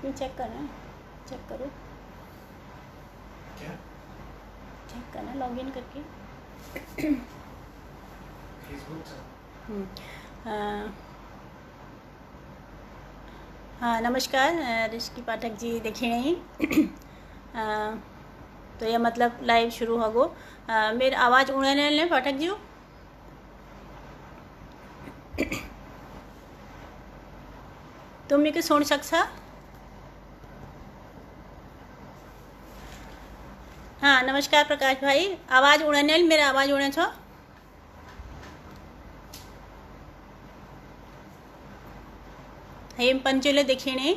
Meeting check करना है, check करो। क्या चेक करना लॉगिन करके। फेसबुक हाँ नमस्कार ऋषि पाठक जी देखी नहीं। तो ये मतलब लाइव शुरू हो गो। मेरी आवाज़ उड़ने ले पाठक जी तुम मेरे सुन सकसा। हाँ नमस्कार प्रकाश भाई, आवाज़ उड़ने मेरा आवाज़ उड़े छो। हेम पंचोले देखी नहीं।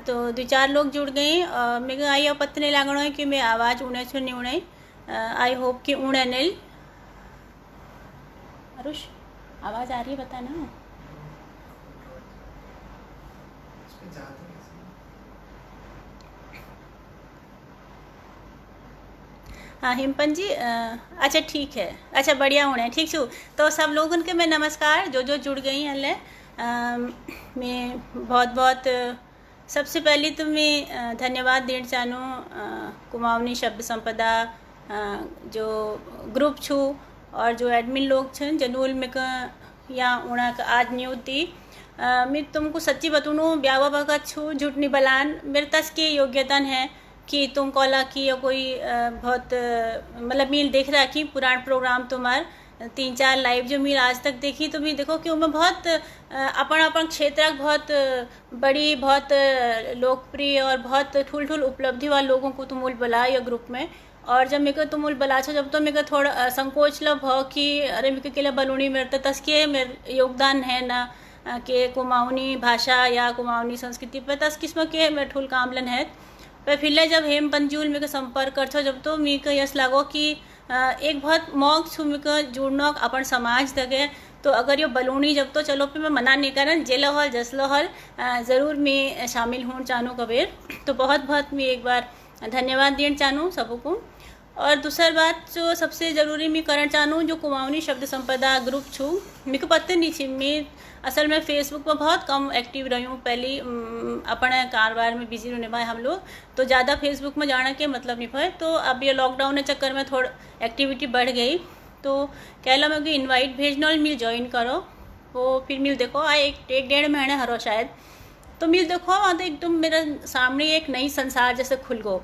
तो दो चार लोग जुड़ गए। मेरे आई अब पता नहीं लगना है कि मैं आवाज़ उड़े छो नहीं उड़े। आई होप कि उड़े नहीं। अरुष आवाज़ आ रही है बताना। हाँ हिमपन जी अच्छा ठीक है, अच्छा बढ़िया होने ठीक छू। तो सब लोगों के मैं नमस्कार जो जो जुड़ गई हल्ले। मैं बहुत बहुत सबसे पहले तो मैं धन्यवाद देना चाहूँ कुमाऊनी शब्द संपदा जो ग्रुप छू और जो एडमिन लोग छन जनूल में या उड़ा का आज न्यूज दी। मैं तुमको सच्ची बताऊँ ब्यावा भगत छू झूठ नहीं बलान मेरे तस की योग्यता है कि तुम कॉला की या कोई बहुत मतलब मील देख रहा कि पुराना प्रोग्राम तुम्हार 3-4 लाइव जो मील आज तक देखी तो मैं देखो कि उनमें बहुत अपन अपन क्षेत्र बहुत बड़ी बहुत लोकप्रिय और बहुत ठुल ठुल उपलब्धि वाले लोगों को तुम बुला या ग्रुप में। और जब मेरे को तुम बुला छो जब तो मेरे को थोड़ा संकोच लो भाव कि अरे मेरे के लिए बलूनी मेरे तो तस्के मेरे योगदान है ना कि कुमाऊनी भाषा या कुमाऊनी संस्कृति पर तस किस्म के मेरे ठुल कामलन है। पर फिर जब हेम पंजूल मेरे संपर्क कर छो जब तो मेरे यस लागो कि एक बहुत मौक छू मेरे जुड़ना अपन समाज तक तो अगर ये बलूनी जब तो चलो फिर मैं मना नहीं करन जेलो हल जसलो हल ज़रूर मैं शामिल हूँ चाहूँ कबीर। तो बहुत बहुत मैं एक बार धन्यवाद देना चाहूँ सबको। और दूसरी बात जो सबसे ज़रूरी मैं करना चाहूँ जो कुमाऊनी शब्द संपदा ग्रुप छू मेरे को पता नहीं थी। मैं असल में फेसबुक पर बहुत कम एक्टिव रही हूँ पहले अपने कारोबार में बिजी रहने पाए हम लोग तो ज़्यादा फेसबुक में जाने के मतलब नहीं पाए। तो अब ये लॉकडाउन के चक्कर में थोड़ा एक्टिविटी बढ़ गई तो कह लो मैं कि इनवाइट भेजना मिल ज्वाइन करो वो फिर मिल देखो आ एक 1-1.5 महीने हरो शायद तो मिल देखो वहाँ तो एकदम मेरा सामने एक नई संसार जैसे खुल गो।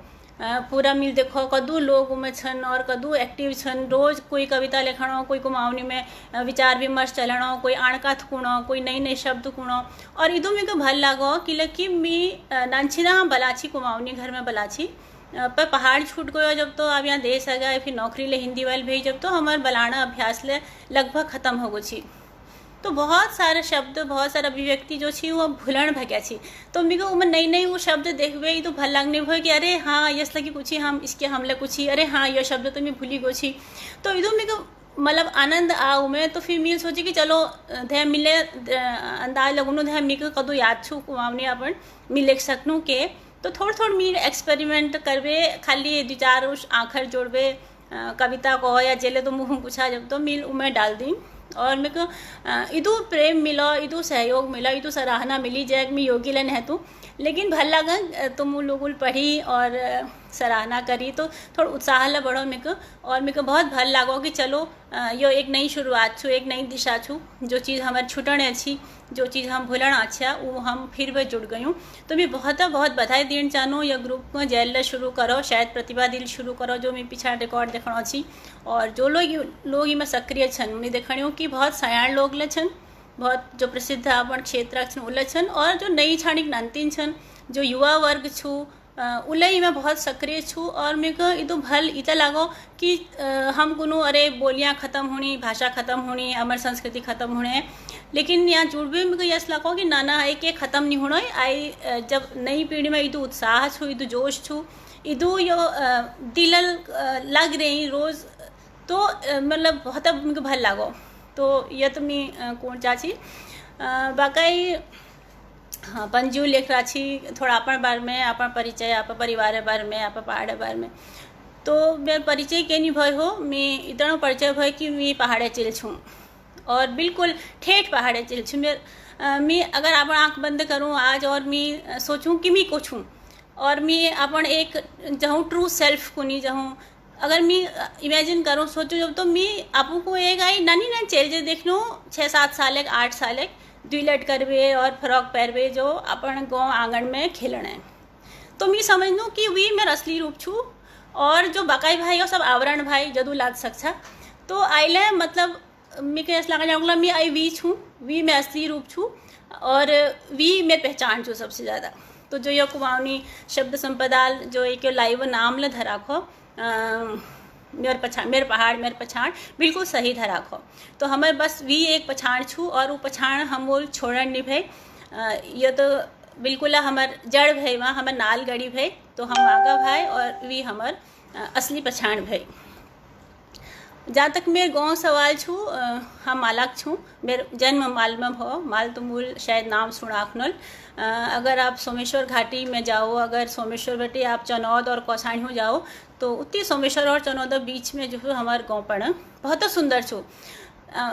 पूरा मिल देखो कदू लोग उमें छन और कदू एक्टिव छन रोज कोई कविता लिखणो कोई कुमाऊनी में विचार विमर्श चलणो कोई आणकाथ कुणो कोई नई नई शब्द कुणो। और इदो मेरे को भल लागो कि लकी मी नानछिना बलाची कुमाऊनी घर में बलाची पर पहाड़ छूट गयो जब तो अब यहाँ देश आ गया फिर नौकरी ले हिंदी वाले भेज जब तो हमारे बलाना अभ्यास ले लगभग खत्म हो गई तो बहुत सारे शब्द बहुत सारा अभिव्यक्ति जो छी वो भूलन भग्या छी। तो मेरे को नई नई वो शब्द देखवे तो भल लगने भो कि अरे हाँ यस लगी कुछ हम इसके हमले कुछ अरे हाँ ये शब्द तो मैं भूली गो छी। तो इधो मेरे को मतलब आनंद आओ मैं तो फिर मैं सोची कि चलो ध्यान मिले अंदाज लगूनो ध्यान मेरे को कदू याद छू कुमाऊनी अपन मिल लिख सकूँ के तो थोड़ा थोड़ा मीर एक्सपेरिमेंट करवे खाली 2-4 उस आखर जोड़वे कविता को या जेले तो मुँह पूछा जब तो मिल उमें डाल दी। और मेरे को इदू प्रेम मिलो इदू सहयोग मिला इदू सराहना मिली जैक में योगी लन है तू लेकिन भल लगा तुम लोग पढ़ी और सराहना करी तो थोड़ा उत्साह ला बढ़ो मेरे को। और मेरे को बहुत भल लागो कि चलो यो एक नई शुरुआत छू एक नई दिशा छू जो चीज़ हमारे छुटन अच्छी जो चीज़ हम भूलन अच्छा वो हम फिर वह जुड़ गई हूँ। तो मैं बहुत बहुत बधाई देना चाहूँ यह ग्रुप को जेल शुरू करो शायद प्रतिभा दिल शुरू करो जो मैं पिछड़ा रिकॉर्ड देखना अच्छी। और जो लोग इमें सक्रिय छन उन्हें देखनी कि बहुत सयाण लोग ले छन बहुत जो प्रसिद्ध अपन क्षेत्र छन उल छन और जो नई छाणिक नानतीन छन जो युवा वर्ग छू उलई में बहुत सक्रिय छू। और मेरे को इतो भल इतना लागो कि हम कुनो अरे बोलियाँ ख़त्म होनी भाषा ख़त्म होनी अमर संस्कृति ख़त्म होने लेकिन यहाँ जुड़ भी मेरे को यस लगो कि नाना है कि ख़त्म नहीं होना आई जब नई पीढ़ी में इतो उत्साह छू इतो जोश छू इतो यो दिलल लग रही रोज़ तो मतलब बहुत मेरे को भल लागो। तो यह तो मैं कौन चाची बाकी हाँ पंजू लिख रहा छी थोड़ा अपन बारे में अपन परिचय आप परिवार बारे में आप पहाड़ बारे में। तो मेरा परिचय के नहीं भय हो मैं इतना परिचय भय कि मैं पहाड़े चिल छूँ और बिल्कुल ठेठ पहाड़े चिल छूँ। मेरे मैं अगर अपन आँख बंद करूँ आज और मैं सोचूं कि मैं कुछ हूँ और मैं अपन एक जहूँ ट्रू सेल्फ को नहीं जहूँ, अगर मैं इमेजिन करूँ सोचूं जब, तो मैं आपू को एक आई नानी ना चेल देख लूँ 6-7 साल 8 साल दुई लट करवे और फ्रॉक पहरवे जो अपन गाँव आंगन में खेलना है, तो मैं समझ लूँ कि वी मेरा असली रूप छू और जो बकाई भाई और सब आवरण भाई जदू लाद सकता तो आइले मतलब मैं कैसे लगा जाऊँगा मैं आई वी छूँ, वी मैं असली रूप छू और वी मैं पहचान छू सबसे ज़्यादा। तो जो ये कुमाऊनी शब्द संपदा जो एक लाइव नाम ल धराखो मेरे पहाड़ मेरे पछाड़ बिल्कुल सही धराखो, तो हमें बस वी एक पछाड़ छू और वो पछाड़ हम वो छोड़न नहीं भाई, ये तो बिल्कुल हमार जड़ भाई वहाँ हमार नाल गड़ी भाई, तो हम आगा भाई और वी हमार असली पछाड़ भाई। जहाँ तक मेरे गाँव सवाल छू, हम मालक छूँ, मेरे जन्म माल में हो, माल तो मूल शायद नाम सुनाखनल। अगर आप सोमेश्वर घाटी में जाओ, अगर सोमेश्वर बेटे आप चनौद और कौसानी हो जाओ, तो उतनी सोमेश्वर और चनौद बीच में जो है हमारे गाँव पड़ा बहुत सुंदर छू,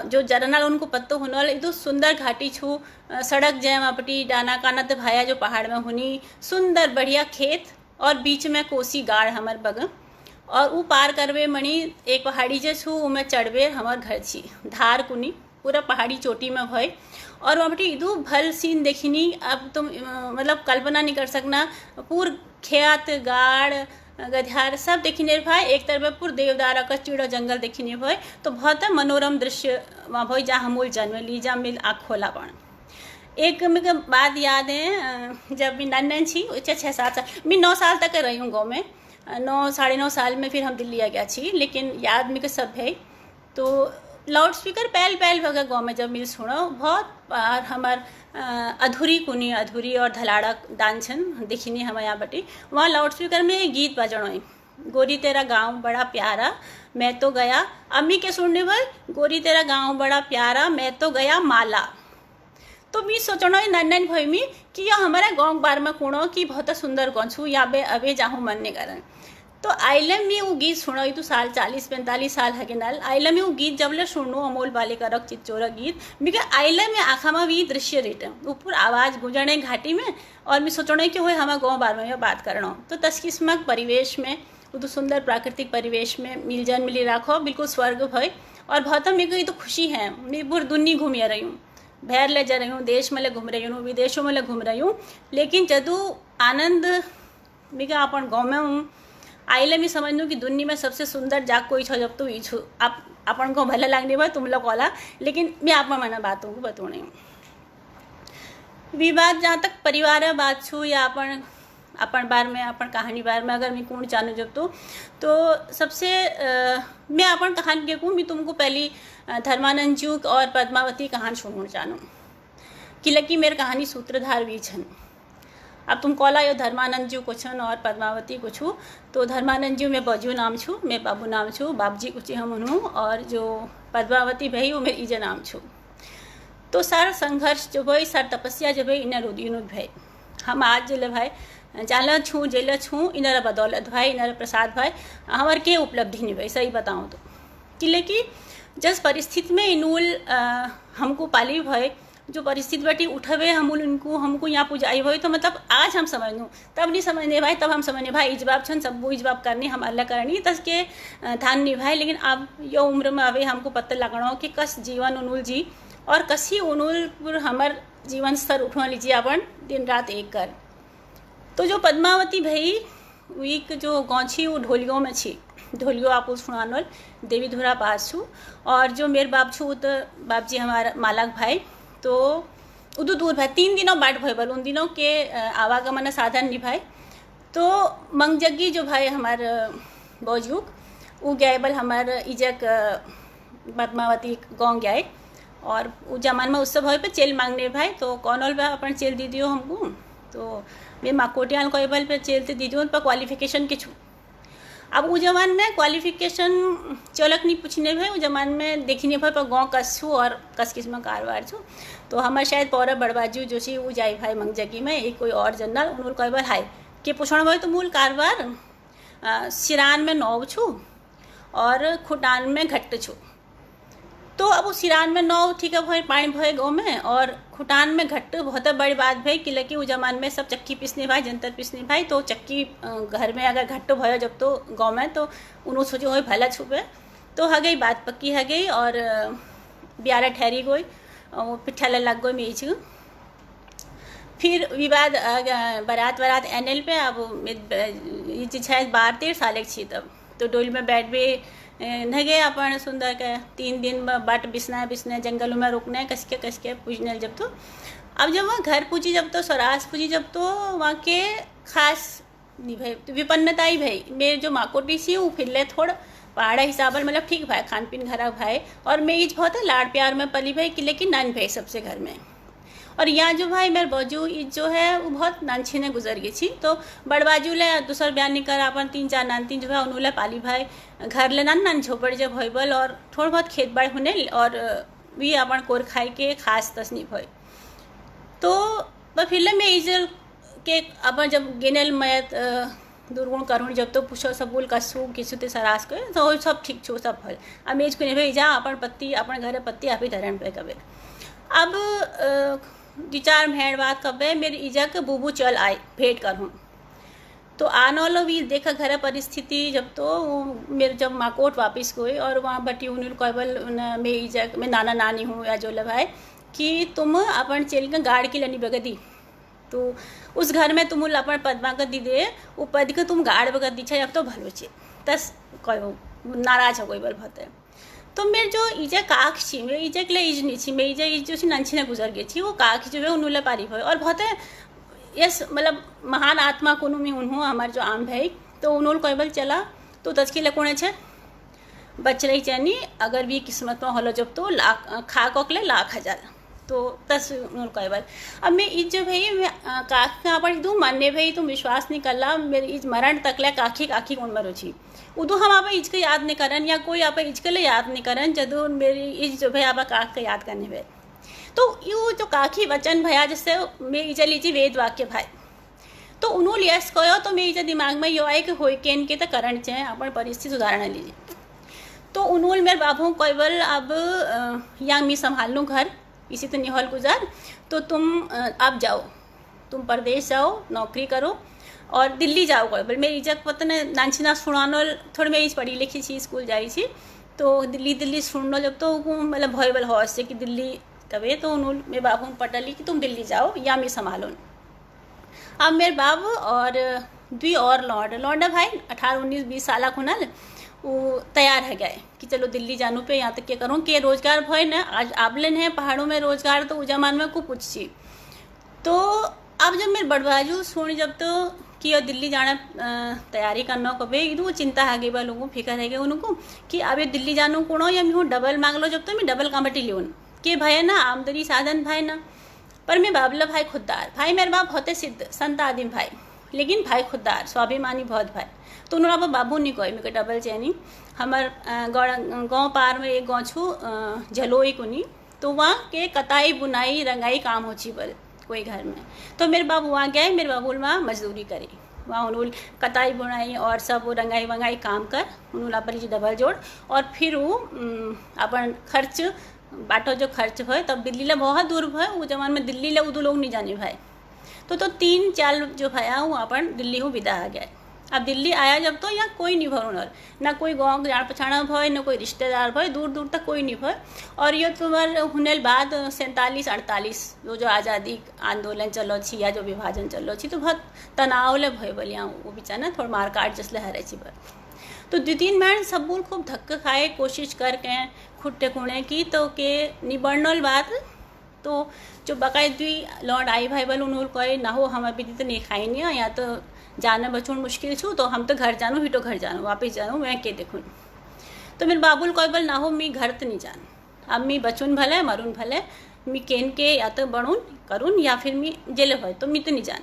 जो जरनाल उनको पत्तो होनल इतो सुंदर घाटी छू, सड़क जैम अपटी डाना काना तो भाया जो पहाड़ में हुनी सुंदर बढ़िया खेत और बीच में कोसी गाड़ हमार बग और वो पार करवे मणि एक पहाड़ी जे छू उमें चढ़वे हमार घर छी धार कुनी पूरा पहाड़ी चोटी में भय और वहाँ पे इदू भल सीन देखिनी, अब तुम मतलब कल्पना नहीं कर सकना, पूर खेत गाड़ गधार सब देखिने भाई, एक तरफ पूर देवदारा का चिड़ा जंगल देखिने भाई, तो बहुत मनोरम दृश्य वहाँ भाई जहाँ हमूल जन्म ली जहाँ मिल आँख खोला पण। एक मुझे बात याद है जब मैं नन्नन छी 6-7 साल मैं 9 साल तक रही हूँ गाँव में, 9-9.5 साल में फिर हम दिल्ली आ गया छी, लेकिन याद में सब है। तो लाउड स्पीकर पहल पहल भगा गाँव में जब मिल सुनो बहुत बार हमार अधूरी कुनी अधूरी और धलाड़ा डांसन देखिनी हम यहाँ बटी, वहाँ लाउड स्पीकर में गीत बजनो गोरी तेरा गाँव बड़ा प्यारा मैं तो गया, अम्मी के सुनने भाई गोरी तेरा गाँव बड़ा प्यारा मैं तो गया माला। तो मैं सोचना नन्नन भाई में कि यह हमारा गाँव बार में कुणो कि बहुत सुंदर गाँव छू या बे अबे जाहूँ मन नहीं करन, तो आइले में वो गीत सुनो तो साल 40-45 साल है नाल आइले में वो गीत जब ले सुनो अमोल बाले करक चिच्चोरा गीत मिके आइले में आँखा में भी दृश्य रेटे ऊपर आवाज़ गुजरने घाटी में और मैं सोचना कि हो हमारे गाँव बार में बात करना, तो तस्किस्मक परिवेश में वो तो सुंदर प्राकृतिक परिवेश में मिलजन मिली राखो बिल्कुल स्वर्ग भय और बहुत मेरे को ये तो खुशी है, मैं पूरी दुनिया घूमिया रही हूँ, बाहर ले जा रही हूँ, देश में ले घूम रही हूँ, विदेशों में ले घूम रही हूँ, लेकिन जदू आनंद मैं अपन गाँव में हूँ आइले मैं समझ लूँ कि दुनिया में सबसे सुंदर जाग कोई छो जब तो ई छू, आप अपन को भले लगने पर तुम लोग वाला, लेकिन मैं आप मना बातों को बतू नहीं विवाद जहाँ तक परिवार बात छू या अपन बार में अपन कहानी बार में अगर मैं कौन जानू जब तो सबसे मैं अपन कहानी के कहूँ मैं तुमको पहली धर्मानंद जी और पद्मावती कहानी सुनना जानूँ कि लकी मेरे कहानी सूत्रधार भी छन। अब तुम कौला यो धर्मानंद जी को छन और पद्मावती को छू, तो धर्मानंद जी में बजू नाम छू, मैं बाबू नाम छू, बाप जी कुछ हम हूँ और जो पद्मावती भाई वो मेरी ईजा नाम छू। तो सारा संघर्ष जो भाई सार तपस्या जो भाई इन्हें रोदियों भाई हम आज जिले भाई जाला छूँ जेल छूँ इनर बदौलत भाई इनर प्रसाद भाई हमार के उपलब्धि नहीं भाई सही बताऊँ तो कि लेकिन जिस परिस्थिति में इनूल हमको पाली भाई जो परिस्थिति बटी उठवे हमको यहाँ पुजाई भाई, तो मतलब आज हम समझ लूँ तब नहीं समझने भाई, तब हम समझने भाई इजबाब छन सब वो इजबाब करनी हम अल्लाह करनी तस के धान निभाए, लेकिन अब यो उम्र में अवे हमको पता लगना कि कस जीवन उनूल जी और कसी उनूल पर हमार जीवन स्तर उठवा लीजिए अपन दिन रात एक कर। तो जो पद्मावती भाई वीक जो गाँव छी वो ढोलियों में छी, ढोलियो आप सुनानल देवी धुरा पास छू और जो मेरे बाप छू तो बाप जी हमारा मालक भाई तो उदू दूर भाई 3 दिनों बाट भाई बल उन दिनों के आवागमन साधन निभाए। तो मंगजगी जो भाई हमार बौजुक वो गए बल हमार इजक पद्मावती गाँव गए और वो जमान में उससे भाई पे चेल मांगने भाई, तो कौन होल भाई अपन चेल दीदियो हमको, तो मैं माकोटियाल कोई बल पे चेलते दीदियों पर क्वालिफिकेशन के छू। अब वो जमान में क्वालिफिकेशन चलक नहीं पूछने भाई, वो जमान में देखने भाई पर गाँव कस छू और कस किस्म कारवार छू। तो हमारे शायद पौरा बड़बाजू जो सी वो जाए भाई मंगजगी में एक कोई और जनरल उन्होंने कई बार हाय के पूछना भाई तो मूल कारवार सिरान में 9 छू और खुटान में घट्ट छू। तो अब उस सिरान में नौ ठीक है भाई पानी भय गाँव में, और खुटान में घट्ट बहुत बड़ी बात भाई कि लगी उस जमान में सब चक्की पीसने भाई, जंतर पीसने भाई, तो चक्की घर में अगर घट्ट भयो जब तो गाँव में, तो उन्होंने सोचे हो भला छुपे, तो ह गई बात पक्की ह गई, और ब्यारा ठहरी गई, और पिठ्ठा लग गई मेज। फिर विवाद बारात एनएल पे, अब ये चीज है 12-13 साल की थी तब, तो डोल में बैठ भी न गए अपन सुंदर के 3 दिन बाट बिसना जंगलों में रुकने कस के पूजने। जब तो अब जब वहाँ घर पूजी, जब तो स्वराज पूजी, जब तो वहाँ के खास नहीं भाई तो विपन्नता ही भाई, मेरे जो माकोटी सी वो फिर थोड़ा पहाड़ा हिसाब मतलब ठीक भाई, खान पीन घरा भाई, और मैं इज बहुत है लाड प्यार में पली भाई कि लेकिन नान भाई सबसे घर में। और यहाँ जो भाई मेरे बाजू जो है वो बहुत नानछी ने गुजर गई थी, तो बड़ बाजू ले दूसर बयान नहीं कर अपन 3-4 नानती जो है उन्होंने पाली भाई घर ले नान झोपड़ जब होबल, और थोड़ा बहुत खेत बाड़ होने, और भी अपन कोर खाई के खास तसनी भय। तो फिर मैं इजल के अपन जब गेनल मयत दुर्गुण करूँ जब तो पूछो सब बोल कसू किसु ते सरास के, तो सब ठीक छो सब फल। अब मेज को नहीं भाई जा अपन पत्ती अपन घर पत्ती आप ही धरण पे कबे। अब 2-4 महीने बाद कबे मेरी इजा के बूबू चल आए भेंट करूँ, तो आने वालों भी देखा घर परिस्थिति, जब तो मेरे जब माकोट वापस गई और वहाँ बटी उन्होंने केवल मैं इजा मैं नाना नानी हूँ या जो भाई कि तुम अपन चल के गाड़ की लनी बगदी, तो उस घर में तुम अपन पदमा कर दी दे वो पद के तुम गाड़ बगद दी अब तो भलो चे तस कहो नाराज हो गई बल भते। तो मेरे जो इजे काख छी मैं इजे के लिए इज नहीं छी मैं इजे जो सी नंछी ने गुजर गई थी, वो काख जो है उन्होंने पारी हुई, और बहुत यस मतलब महान आत्मा को में उन्हों हमारे जो आम भाई, तो उन्होंने केवल चला तो तचकी लकोणे छे बच रही चैनी अगर भी किस्मत में हलो जब तो लाख खा कोकले लाख हजार, तो तस केवल। अब मैं इज जो भाई मैं काख का पर दूँ मान्य भाई तुम विश्वास नहीं करला, मेरी इज मरण तकले काखी कौन मरो छी उदो हम आप इज के याद नहीं करन, या कोई आप इज के लिए याद नहीं करन, जदो मेरी इज जो भाई आप काख का याद करने भाई। तो यू जो काखी वचन भया जिससे मैं इजा लीजिए वेद वाक्य भाई, तो उन्होंने यस कहो तो मैं इजा दिमाग में यो आए कि हो के इनके तो करण चाहे अपन परिस्थिति सुधारना लीजिए। तो उन्होंने मेरे बाबू केवल अब यहाँ मैं संभाल लूँ घर, इसी तो निहल गुजार, तो तुम आप जाओ, तुम प्रदेश जाओ नौकरी करो और दिल्ली जाओ केवल। मेरी इज्जत पता न नानछीना सुनानो थोड़ी मैं इज पढ़ी लिखी थी स्कूल जाई थी, तो दिल्ली सुननो जब तो मतलब भयबल हौस से कि दिल्ली तबे, तो उन्होंने मेरे बाबू ने पटली कि तुम दिल्ली जाओ या मैं संभालो। अब मेरे बाबू और 2 और लौंडा भाई 18-19-20 साल खुनल वो तैयार है गए कि चलो दिल्ली जानू पे, यहाँ तक क्या करूँ कि रोजगार भय न आज आबलन है पहाड़ों में रोजगार, तो जमान में को पूछ ची। तो अब जब मेरे बड़बाजू सुन जब तो कि दिल्ली जाना तैयारी करना कभी इधर वो चिंता आ गई बा लोगों फिक्र है गई उनको कि अब ये दिल्ली जानो कोणो या मैं डबल मांग लो, जब तो मैं डबल कामटी लियो के भाई ना आमदनी साधन भाई ना, पर मैं बाबला भाई खुददार भाई, मेरे बाप होते सिद्ध संत आदिम भाई, लेकिन भाई खुददार स्वाभिमानी बहुत भाई। तो उन्होंने बाबू नहीं कोई मेरे डबल चैनी हमार गाँव पार में एक गाँव छू झलोई कुनी, तो वहाँ के कताई बुनाई रंगाई काम हो ची बल कोई घर में, तो मेरे बाबू वहाँ गए, मेरे बाबू वहाँ मजदूरी करी, वहाँ उन्होंने कताई बुनाई और सब वो रंगाई वंगाई काम कर उन्होंने अपन जी डबल जोड़, और फिर वो अपन खर्च बाटो जो खर्च भय, तब दिल्ली ला बहुत दूर भय, वो जमान में दिल्ली ला उदो लोग नहीं जाने भाई। तो 3-4 जो भया वो अपन दिल्ली हूँ विदा आ गया। अब दिल्ली आया जब तो यहाँ कोई नहीं भर ना कोई गाँव जान पछाना भय, न कोई रिश्तेदार भय, दूर दूर तक कोई नहीं भय। और ये तुम्हार हुनल बाद 47-48 जो आज़ादी आंदोलन चलो छी या जो विभाजन चलो छी, तो बहुत तनाव ले भय बोल यहाँ वो बिचाना थोड़ा मारकाट जसले हरे छी भर। तो 2-3 महीने सब बोल खूब धक्का खाए कोशिश करके खुट्टे खुणे की, तो के निबड़नल बात तो जो बकायदी लौट आई भाई बोल उन्होंने कहे ना हो हम अभी तो नहीं खाई नहीं है, या तो जाना बचून मुश्किल छू, तो हम तो घर जानू ही तो घर जानू वापस जानू मैं के देखूँ। तो मेरे बाबुल कोई बोल ना हो मी घर तो नहीं जान, अब मी बचून भले मरून भले मी केन के या तो बढ़ून करूँ या फिर मी जेल हो, तो मी तो नहीं जान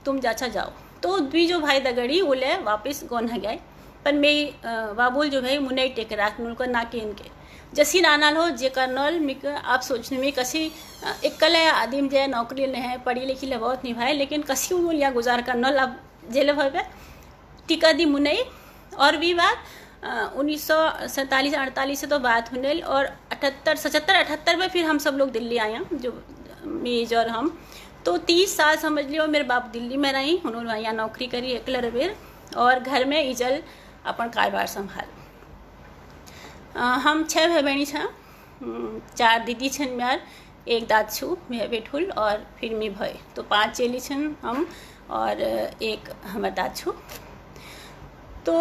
तुम जाचा जाओ। तो 2 जो भाई दगड़ी बोले वापस गौन है गए, पर मैं बाबुल जो भाई मुने टेक राख को ना के इनके जैसी नानाल हो जे करनल मिक आप सोचने में कसी एक कल आदिम जे नौकरी ले है पढ़ी लिखी ले बहुत नहीं भाई, लेकिन कसी बोल या गुजार करनल अब जेल भर टिका दी मुनई। और भी बात 1947-48 से तो बात होने, और 78 में फिर हम सब लोग दिल्ली आए हैं, जो मेज और हम। तो 30 साल समझ लियो मेरे बाप दिल्ली में रही, उन्होंने यहाँ नौकरी करी एकला रवेर, और घर में इजल अपन कारोबार संभाल। हम 6 भाई बहनी छा, 4 दीदी छन म्यार, एक दाद छू मैं बेठुल, और फिर मैं भय, तो 5 चेली छन हम, और एक हमार दाद छू। तो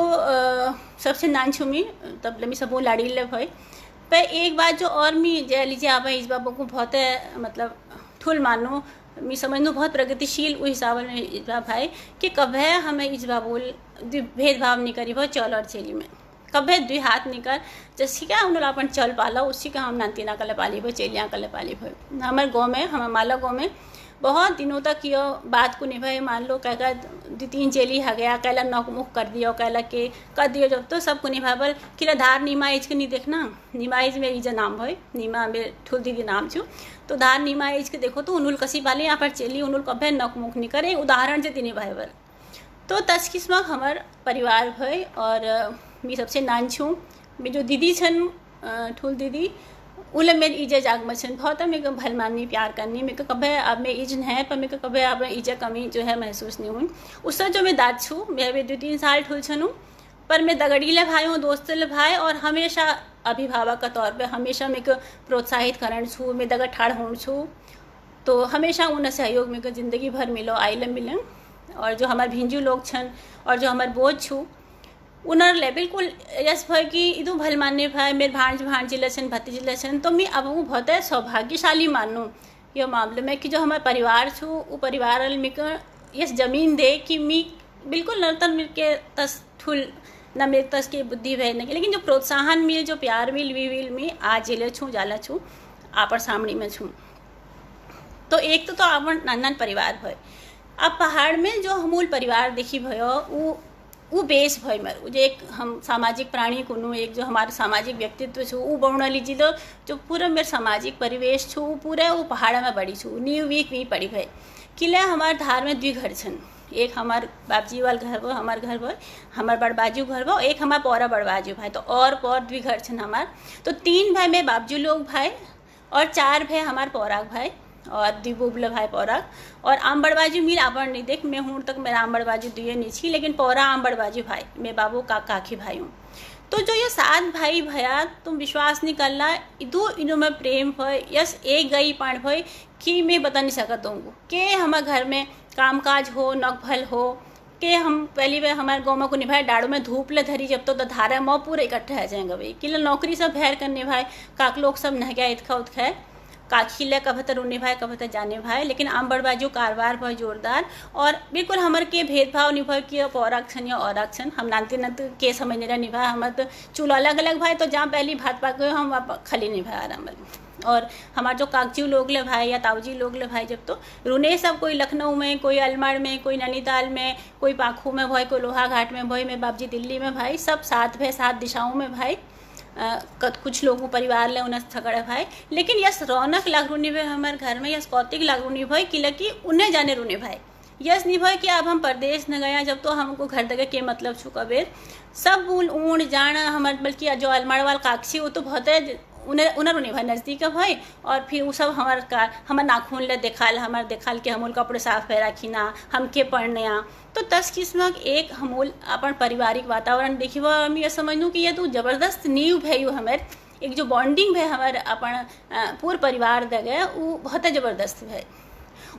सबसे नान छू मी, तब लमी सबो लाड़ी ले भय। पर एक बात जो और मी जय लीजिए आप इस बाबू को बहुत मतलब ठुल मानो, मैं समझ बहुत प्रगतिशील उस हिसाब में इस भाई कि कभी हमें इस बाबू भेदभाव नहीं करी भाई चल और चेली में, कभी द्वि हाथ नहीं कर, जैसे क्या उन्होंने अपन चल पाला उसी का हम नानतीना कल पाली भाई, चेलियाँ कल पाली भाई। हमारे गाँव में, हमारे माला गाँव में बहुत दिनों तक ये बात को निभाए, मान लो कहला 2-3 चेली है गया, कहला नौकमुख कर दियो, कहला के कर दियो, जब तो सबको निभावर किला धार नीमा इज के नहीं देखना, नीमा इज में इज नाम भाई, नीमा में ठुल दीदी नाम छू, तो धार नीमा इज के देखो तो उनुल कसी वाले यहाँ पर चेली उनुल कभे नौकमुख नहीं करे, उदाहरण से तीन निभावर। तो तस्किस्मा हमार परिवार भाई, और मैं सबसे नान छूँ, मैं जो दीदी छन ठुल दीदी उले मेरी इजे जाग मचन बहुत है, मेरे को भल माननी प्यार करनी, मेरे को कभी अब मैं इजन है, पर मेरे को कभी अब इजे कमी जो है महसूस नहीं हुई। उससे जो मैं दाद छूँ, मैं भी 2-3 साल ठुल छनूँ, पर मैं दगड़ीले भाई हूँ, दोस्तले भाई, और हमेशा अभिभावक का तौर पे हमेशा मेरे को प्रोत्साहित करण छूँ, मैं दगड़ ठाड़ हों छूँ, तो हमेशा उन सहयोग मेरे को ज़िंदगी भर मिलो आइले मिलन। और जो हमारे भिंजू लोग छन और जो हमारे बोझ छू उन्होंने बिल्कुल यस भाई कि इदू भल मानने भाई मेरे भांजी लसन भतीजी लसन, तो मैं अब वो बहुत सौभाग्यशाली मानूँ ये मामले में कि जो हमारे परिवार छू वो परिवार मेरे यस जमीन दे कि मी बिल्कुल न तो मेरे के तस ठुल न मेरे तस की बुद्धि भय न, लेकिन जो प्रोत्साहन मिल, जो प्यार मिल, वी विल में आज जिले छूँ जाला छूँ आपड़ सामने में छूँ। तो एक तो आपन नान परिवार भय। अब पहाड़ में जो हमूल परिवार देखी भयो वो बेस भय मर, जो एक हम सामाजिक प्राणी कुनू, एक जो हमारे सामाजिक व्यक्तित्व छू वो बउना लीजिए, तो जो पूरा मेरे सामाजिक परिवेश छू पूरा वो पहाड़ में बड़ी छू, नीव वीक भी पड़ी भय। किले हमारे धार में 2 घर छन, एक हमार बाबजी वाल घर वो हमार घर वो, हमार बड़बाजू घर वो, एक हमार पौरा बड़बाजू भाई, तो और 2 घर छन हमार। तो 3 भाई में बाबजू लोग भाई, और 4 भाई हमार पौराग भाई, और दिबुबल भाई पौराग, और आमबड़बाजू मीर आबर नहीं देख, मैं हूँ तक मेरा आमबड़बाजू दुए नहीं छी, लेकिन पौरा आमबड़बाजू भाई मैं बाबू काकी भाई हूँ। तो जो ये 7 भाई भया, तुम विश्वास नहीं करना इधू इनो में प्रेम भय, यस एक गई पाण भय कि मैं बता नहीं सकता हूँ कि हमारे घर में कामकाज हो नकभल हो कि हम पहली बार हमारे गाँव को निभाए, डाड़ू में धूप ले धरी जब तो धारा मौ पूरे इकट्ठे आ जाएंगे भाई, कि नौकरी सब भैर कर निभाए, काक लोग सब नह गया इतखा उतखा काखी ले कभतर उन्ने भाई कभतर जाने भाई, लेकिन आम बड़बाजू कारबार बहुत जोरदार, और बिल्कुल हमारे के भेदभाव निभाए कि पौराग छन या औराग छन, हम नानते नत के समझने रहा निभाए, हमारे तो चूल्हा अलग अलग भाई, तो जहाँ पहली भात पाक गए हम खली निभाए आराम। और हमारे जो कागजी लोग ले भाई या ताऊजी लोग ले भाई, जब तो रुने सब कोई लखनऊ में, कोई अलमड़ में, कोई नैनीताल में, कोई पाखू में भाई, कोई लोहा घाट में भाई, मैं बाबजी दिल्ली में भाई, सब 7 दिशाओं में भाई, कुछ लोगों परिवार ले उन्हें झगड़ा भाई, लेकिन यस रौनक लाग रूनी भाई हमारे घर में, यस कौतिक लाग रूनी भाई कि उन्हें जाने रूनी भाई, यस नहीं भाई कि अब हम परदेश न गया, जब तो हमको घर दगे के मतलब छू कबेर सब ऊँड़ जाना हमारे, बल्कि जो अलमाड़ वाल काक्षी वो तो बहुत है उन्हें रूनी भाई नज़दीक है भाई, और फिर वो सब हमारे नाखून ले देखाल, हमारे देखाल के हमूल कपड़े साफ है रखीना, हम के पढ़ने आ, तो 10 किस्म एक हमूल अपन पारिवारिक वातावरण देखी वो हम ये समझूँ कि ये तो ज़बरदस्त नींव है, हमारे एक जो बॉन्डिंग है हमारे अपन पूरे परिवार दगे वो बहुत ज़बरदस्त है।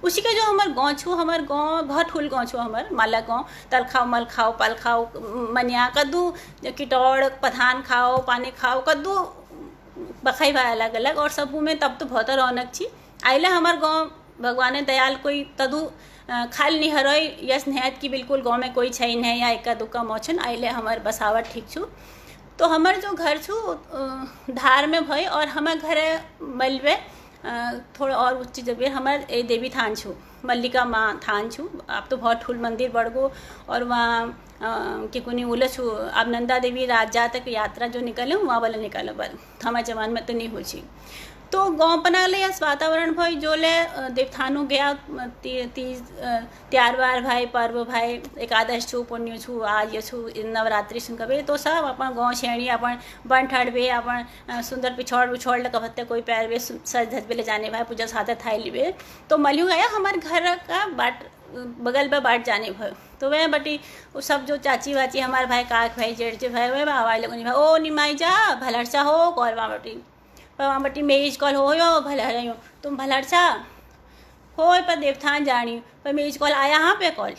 उसी का जो हमारे गाँव छू, हमारे गाँव बहुत ठुल गाँव छू, हमारे माला गाँव तल खाओ मल खाओ पल खाओ मनिया कद्दू किटौड़ पधान खाओ पानी खाओ कद्दू बखाई भाई अलग अलग, और सब में तब तो बहुत रौनक छी। आइले हमारे गाँव भगवान दयाल कोई तदू खाल नहीं हरोई, यस नहत की बिल्कुल गाँव में कोई छई नहीं या इक्का दुक्का मौछन, आइले हमारे बसावट ठीक छू। तो हमारे जो घर छू धार में भई, और हमारे घर मलबे थोड़ा और उच्च जगह हमारे देवी थान छू, मल्लिका माँ थान छू, आप तो बहुत ठुल मंदिर बढ़ गो, और वहाँ कि कुनी उल छू अब नंदा देवी राजा तक यात्रा जो निकले वहाँ वाला निकालो बल हमारे जमान में तो नहीं हो छी। तो गाँव बनाले यस वातावरण भाई जो ले देवथानु गया तीज त्यार बार भाई पर्व भाई एकादश छू पुण्य छू आज ये छू नवरात्रि सुन कबे तो सब अपन गाँव छेड़ी अपन बन ठड़बे अपन सुंदर पिछोड़ उछोड़ कभत्ते कोई पैर बे सज धज बे ले जाने भाई पूजा साथे थाई लिबे तो मलियो गया हमारे घर का बाट बगल पे बाट जाने भाई तो वह बटी वो सब जो चाची वाची हमारे भाई काक भाई जेठ भाई वह आवाज लगो भाई ओ निमाई जा भलरसा हो कॉल वहाँ बटी वहाँ बटी मेज कॉल हो यो भलर हो तुम भलरसा हो पर देवथान जानी पर मेज कॉल आया यहाँ पे कॉल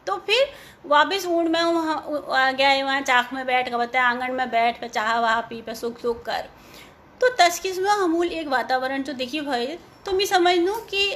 तो फिर वापस ऊँट में वहाँ गया वहाँ चाक में बैठ कर बताया आंगन में बैठ पे चाह वहाँ पी पे सुख सुख कर तो तस्किस में अमूल एक वातावरण जो देखी भाई तो मैं समझ लूँ कि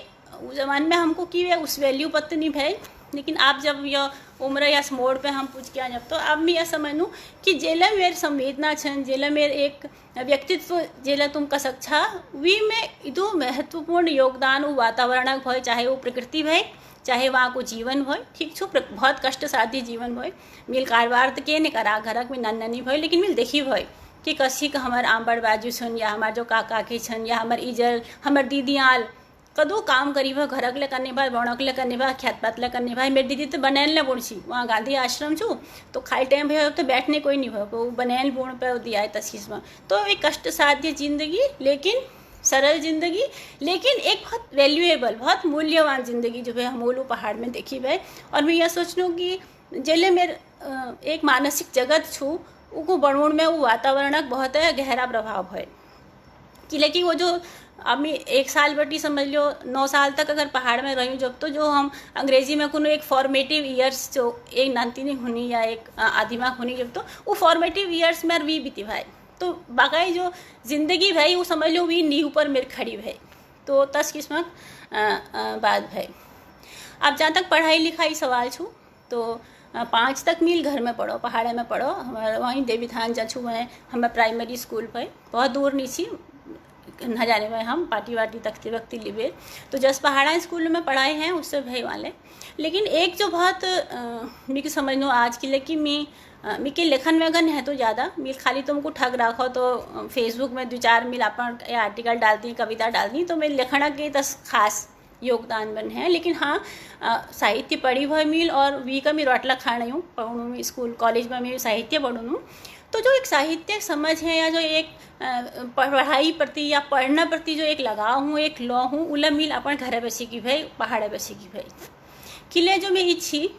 उस जमाने में हमको कि उस वैल्यू पत्त नहीं भाई लेकिन आप जब यह उम्र या मोड़ पे हम पूछ के आ जब तो अब मैं यह समझ लूँ कि जेला मेरे संवेदना छन जेला मेरे एक व्यक्तित्व जेला तुम कसक छा वी में इदो महत्वपूर्ण योगदान वो वातावरण भय चाहे वो प्रकृति भय चाहे वहाँ को जीवन भय ठीक छो बहुत कष्ट साध्य जीवन भय मिल कारोबार तो के नहीं करा घरक में नन्नी भय लेकिन मिल देखी भय कि कसी का हमार आम बड़ बाजू छन या हमार जो काका के छन या हमार इजल हमार दीदी आल कदो काम करी भा घरक ले करने भाई बणक ले करने भा ख्यात पात ले करने भाई मेरी दीदी तो बनैल ले बुण छी वहाँ गांधी आश्रम छू तो खाई टाइम भैया तो बैठने कोई नहीं भो वो बनैल बुण पे दिया है तस्वीर में तो एक कष्ट साध्य जिंदगी लेकिन सरल जिंदगी लेकिन एक बहुत वैल्यूएबल बहुत मूल्यवान जिंदगी जो है हमोलू पहाड़ में देखी भाई और मैं यह सोच लूँ कि जेले मेरे एक मानसिक जगत छू उको बणुण में वो वातावरण बहुत है गहरा प्रभाव है कि लेकिन वो जो अब मैं 1 साल बटी समझ लो 9 साल तक अगर पहाड़ में रही जब तो जो हम अंग्रेजी में कोनो एक फॉर्मेटिव ईयर्स जो एक नानतीनी हुनी या एक आदिमा हुनी जब तो वो फॉर्मेटिव ईयर्स में वी बीती भाई तो बाकी जो जिंदगी भाई वो समझ लो वी नींव पर मेरे खड़ी भाई तो तस किस्मत बात भाई अब जहाँ तक पढ़ाई लिखाई सवाल छू तो 5 तक मील घर में पढ़ो पहाड़े में पढ़ो हमारे वहीं देवीथान जा छू मैं हमें प्राइमरी स्कूल पर बहुत दूर नहीं थी न जाने में हम पार्टी वार्टी तकती वक्ती लिबे तो जस पहाड़ा स्कूल में पढ़ाए हैं उससे भाई वाले लेकिन एक जो बहुत मैं समझ लो आज के लिए कि मी के लेखन वगन है तो ज़्यादा मिल खाली तुमको ठग रखो तो फेसबुक में 2-4 मिल अपन आर्टिकल डालती कविता डालती तो मैं लेखना के तस खास योगदान बन है लेकिन हाँ साहित्य पढ़ी हुई मिल और वी का मैं रोटला खाना हूँ पढ़ूँ स्कूल कॉलेज में मैं साहित्य पढ़ूँ तो जो एक साहित्य समझ है या जो एक पढ़ाई प्रति या पढ़ना प्रति जो एक लगाव हूँ एक लॉ हूँ उला मिल अपन घर बसी की भाई पहाड़े बसी की भाई किले जो मैं इच्छी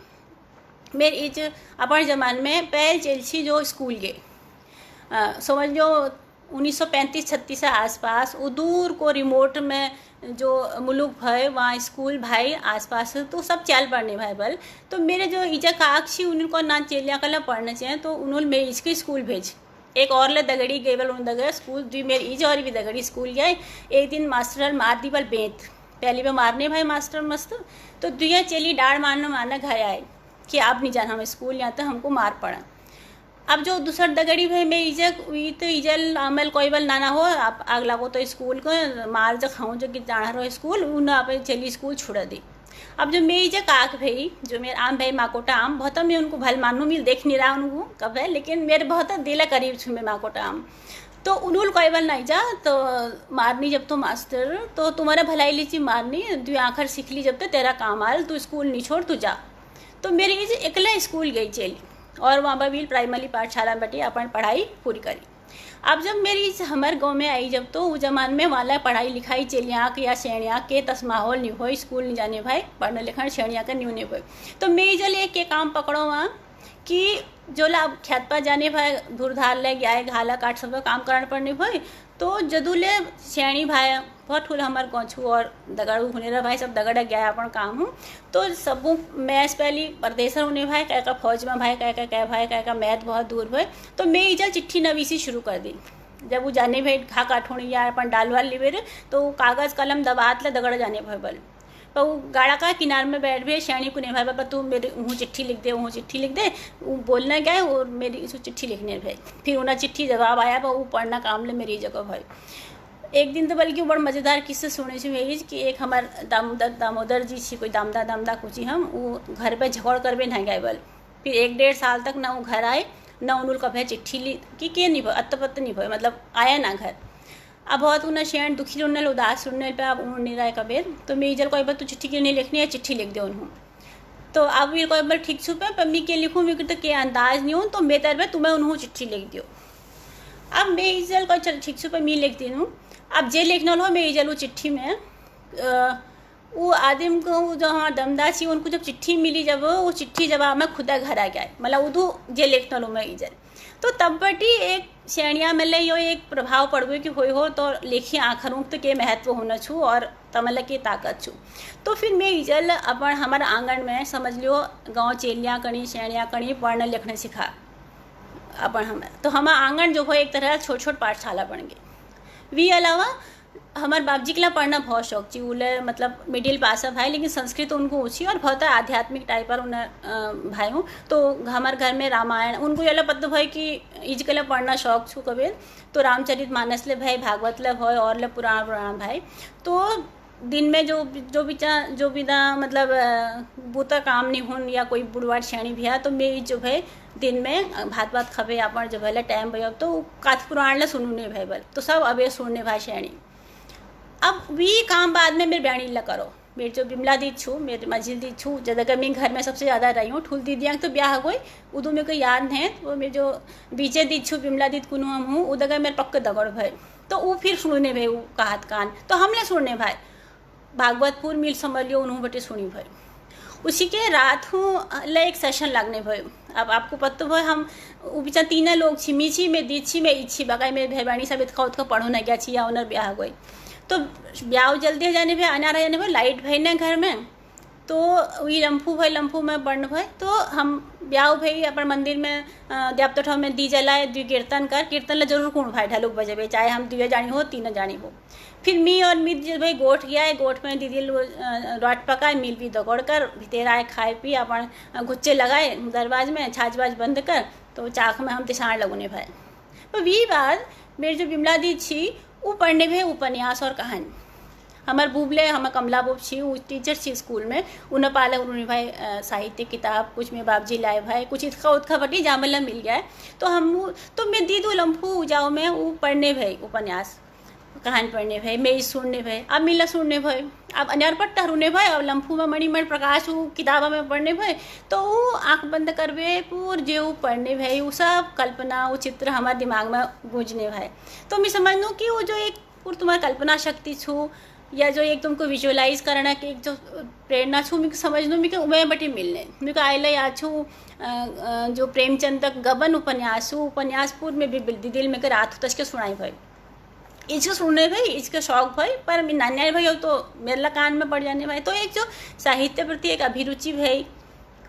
मेरे इच अपन जमान में पहल चलछी जो स्कूल गए समझ लो 1935-36 से आसपास वो दूर को रिमोट में जो मुलुक भाई वहाँ स्कूल भाई आसपास तो सब चल पढ़ने भाई बल तो मेरे जो इजा काक्षी उनको ना चेलिया कला पढ़ना चाहिए तो उन्होंने मेरे इसके स्कूल भेज एक और ले दगड़ी गए बल उन दगड़ स्कूल दी मेरी इज और भी दगड़ी स्कूल गए एक दिन मास्टर मार दी बल बेंत पहली बार मारने भाई मास्टर मस्त तो दुया चेली डाढ़ मारना घर आए कि आप नहीं जाना हम स्कूल यहाँ तो हमको मार पड़ा अब जो दूसर दगड़ी भाई मैं इजल अमल कोई बल नाना हो आप आग लागो तो स्कूल को मार जो खाऊँ जो कि जाना रहो स्कूल उन आप चली स्कूल छुड़ा दी अब जो मैं इजे काक भाई जो मेरे आम भाई माकोटा आम बहुत मैं उनको भल मानू मिल देख नहीं रहा उनको कब है लेकिन मेरे बहुत दिल करीब छू मैं माकोटा आम तो उन्होंने कोई बल नहीं जा तो मारनी जब तो मास्टर तो तुम्हारा भलाई लीची मारनी तू आखिर सीख ली जब तो तेरा काम आल तू स्कूल नहीं छोड़ तू जा तो मेरी इज अकेला स्कूल गई चली और वहाँ पर भी प्राइमरी पाठशाला में बैठी अपन पढ़ाई पूरी करी अब जब मेरी हमारे गांव में आई जब तो उस जमान में वाला पढ़ाई लिखाई चलिया या श्रेणिया के तस माहौल नहीं हो स्कूल नहीं जाने भाई पढ़ने लिखने श्रेणिया का न्यू नहीं हो तो मैं जल एक के काम पकड़ो वहाँ कि जो लाभ ख्यात पा जाने भाई धूर धार ले गया घाला काट सब काम करना पड़ने भाई तो जदूले श्रेणी भाई बहुत ठूल हमारे गौछू और दगड़ हुनेरा भाई सब दगड़ गया अपन काम हूँ तो सब मैच पहली परदेसर होने भाई कह का फौज में भाई कह भाई कह मैथ बहुत दूर भाई तो मैं इजल चिट्ठी नवीसी शुरू कर दी जब वो जाने भाई घा काठोनी या अपन डाल वाल लिबे तो कागज़ कलम दबात ले दगड़ जाने भाई बल पर वो गाड़ा का किनार में बैठ भी श्रेणी को नहीं भाई पापा तू मेरे वहाँ चिट्ठी लिख दे वो बोलना गया और मेरी चिट्ठी लिखने भाई फिर उन्हें चिट्ठी जवाब आया पर वो पढ़ना काम ले मेरी जगह भाई एक दिन तो बल्कि बड़ा मज़ेदार किस्से सुने से मेरी कि एक हमारे दामोदर जी छी कोई दामदा कुछ हम वो घर पे झगड़ कर भी नहीं गए बल फिर 1-1.5 साल तक ना वो घर आए ना उन्होंने कभी चिट्ठी ली कि नहीं भाई अत्त पत्त नहीं भाई मतलब आया ना घर अब बहुत उन्हें शेण दुखी उन्हें उदास उन्हें पे अब उड़ नहीं रहा है कबीर, तो मैं इजल कोई बार तू चिट्ठी क्यों नहीं लिखनी है, चिट्ठी लिख दे उन्होंने। तो अब मेरे को एक बार ठीक छुपे पर मैं क्या लिखूँ, मेरे तो क्या अंदाज नहीं हूँ, तो बेहतर पे तुम्हें उन्होंने चिट्ठी लिख दियो। अब मैं इजल को चल ठीक छुपे मैं लिख दी हूँ। अब जे लिखना हो मैं इजल वो चिट्ठी में वो आदिम को जो हमारा दमदार छी उनको जब चिट्ठी मिली, जब वो चिट्ठी जब मैं खुदा घर आ गया मतलब उदू जे लिखना लो मैं इजल, तो तब बटी एक श्रेणिया मतलब यो एक प्रभाव पड़ गई कि हो तो लेखी आखरों तो के महत्व होना छू और तमल की ताकत छू। तो फिर मैं इजल अपन हमारे आंगन में समझ लियो गाँव चेलियाँ कणी श्रेणियाँ कणी पढ़ने लिखने सिखा अपन हमें, तो हमारा आंगन जो हो एक तरह छोट छोट पाठशाला बन गई। वी अलावा हमारे बाप जी के लिए पढ़ना बहुत शौक थी, उन्हें मतलब मिडिल पास है भाई, लेकिन संस्कृत उनको ऊँची और बहुत आध्यात्मिक टाइप पर उन्हें भाई हूँ। तो हमारे घर में रामायण उनको ये पता भाई कि इज के लिए पढ़ना शौक छू कबीर, तो रामचरित मानस ले भाई, भागवत ले भाई और ले पुराण भाई। तो दिन में जो बिना मतलब बूता काम नहीं हो या कोई बुढ़वाट श्रेणी भी है, तो मैं जो है दिन में भात खबे अपन जो है टाइम भाई, अब तो कथ पुराण ले सुनू नहीं भाई बल, तो सब अबे सुनने भाई श्रेणी। अब भी काम बाद में मेरे बहनी ला करो, मेरी जो बिमला दी छू मेरी मझिल दी छू जगह मैं घर में सबसे ज़्यादा रही हूँ, ठुल दीदियाँ तो ब्याह हो गई उदू मेरे को याद है। वो मेरे जो बीचे दी छू बिमला दी कुनू हम हूँ उदगा मेरे पक्के दगड़ भाई, तो वो फिर सुनने भाई वो कहत कान, तो हमने सुनने भाई भागवतपुर मिल समझ लियो उन्होंने बटे सुनी भाई। उसी के रात हूँ ले एक सेशन लगने भाई। अब आपको पता भाई हम बिचा तीन लोग छी, मीछी में दी छी में इच्छी बगाई मेरे भाई बहनी सब इतना उतना पढ़ो न गया छी या उन्हें ब्याह गई, तो ब्याह जल्दी जाने भाई आना रहा जाने भाई लाइट भाई ने घर में, तो वही लम्फू में बढ़ भाई। तो हम ब्याह भाई अपन मंदिर में देवता में दी जलाए दी कीर्तन ला जरूर कौन भाई ढालुक बजे, चाहे हम दिवे जानी हो तीन जानी हो। फिर मी और मित भाई गोठ गया है, गोठ में दीदी रोट पकाए मिल भी दौड़ कर भीतर आए खाए पी अपन गुच्चे लगाए दरवाज में छाछ बाज बंद कर, तो चाक में हम तिसाड़ लगने भाई। तो वी बाद मेरी जो बिमला दी छी वो पढ़ने भाई उपन्यास और कहानी, हमारे बूबले हमारे कमला बूब छी वो टीचर छी स्कूल में, उन्हें पाले उन्होंने भाई साहित्य किताब कुछ में बाप जी लाए भाई, कुछ इतका उतका बटी जामला मिल गया है। तो हम तो मैं दी दो लम्फू जाओ में वो पढ़ने भाई उपन्यास कहानी पढ़ने भाई, मैं सुनने भाई, अब मिला सुनने भाई, अब अनार पट्टा रुने भाई, अब लम्फू में मणिमण प्रकाश वो किताबा में पढ़ने भाई। तो वो आँख बंद करवे पूर जो पढ़ने भाई वो सब कल्पना वो चित्र हमारे दिमाग में गूंजने भाई। तो मैं समझ लूँ कि वो जो एक पूरी तुम्हारी कल्पना शक्ति छू या जो एक तुमको विजुअलाइज करना कि एक जो प्रेरणा छू मैं समझ लूँ मैं उमें बटी मिलने मेरे को आयल याद छू जो प्रेमचंद तक गबन उपन्यासपुर में भी दिल में कर रात तक के सुनाई भाई, इसको सुनने भाई इसका शौक भाई, पर मैं नान्या भाई हो तो मेरे कान में पड़ जाने भाई। तो एक जो साहित्य प्रति एक अभिरुचि भाई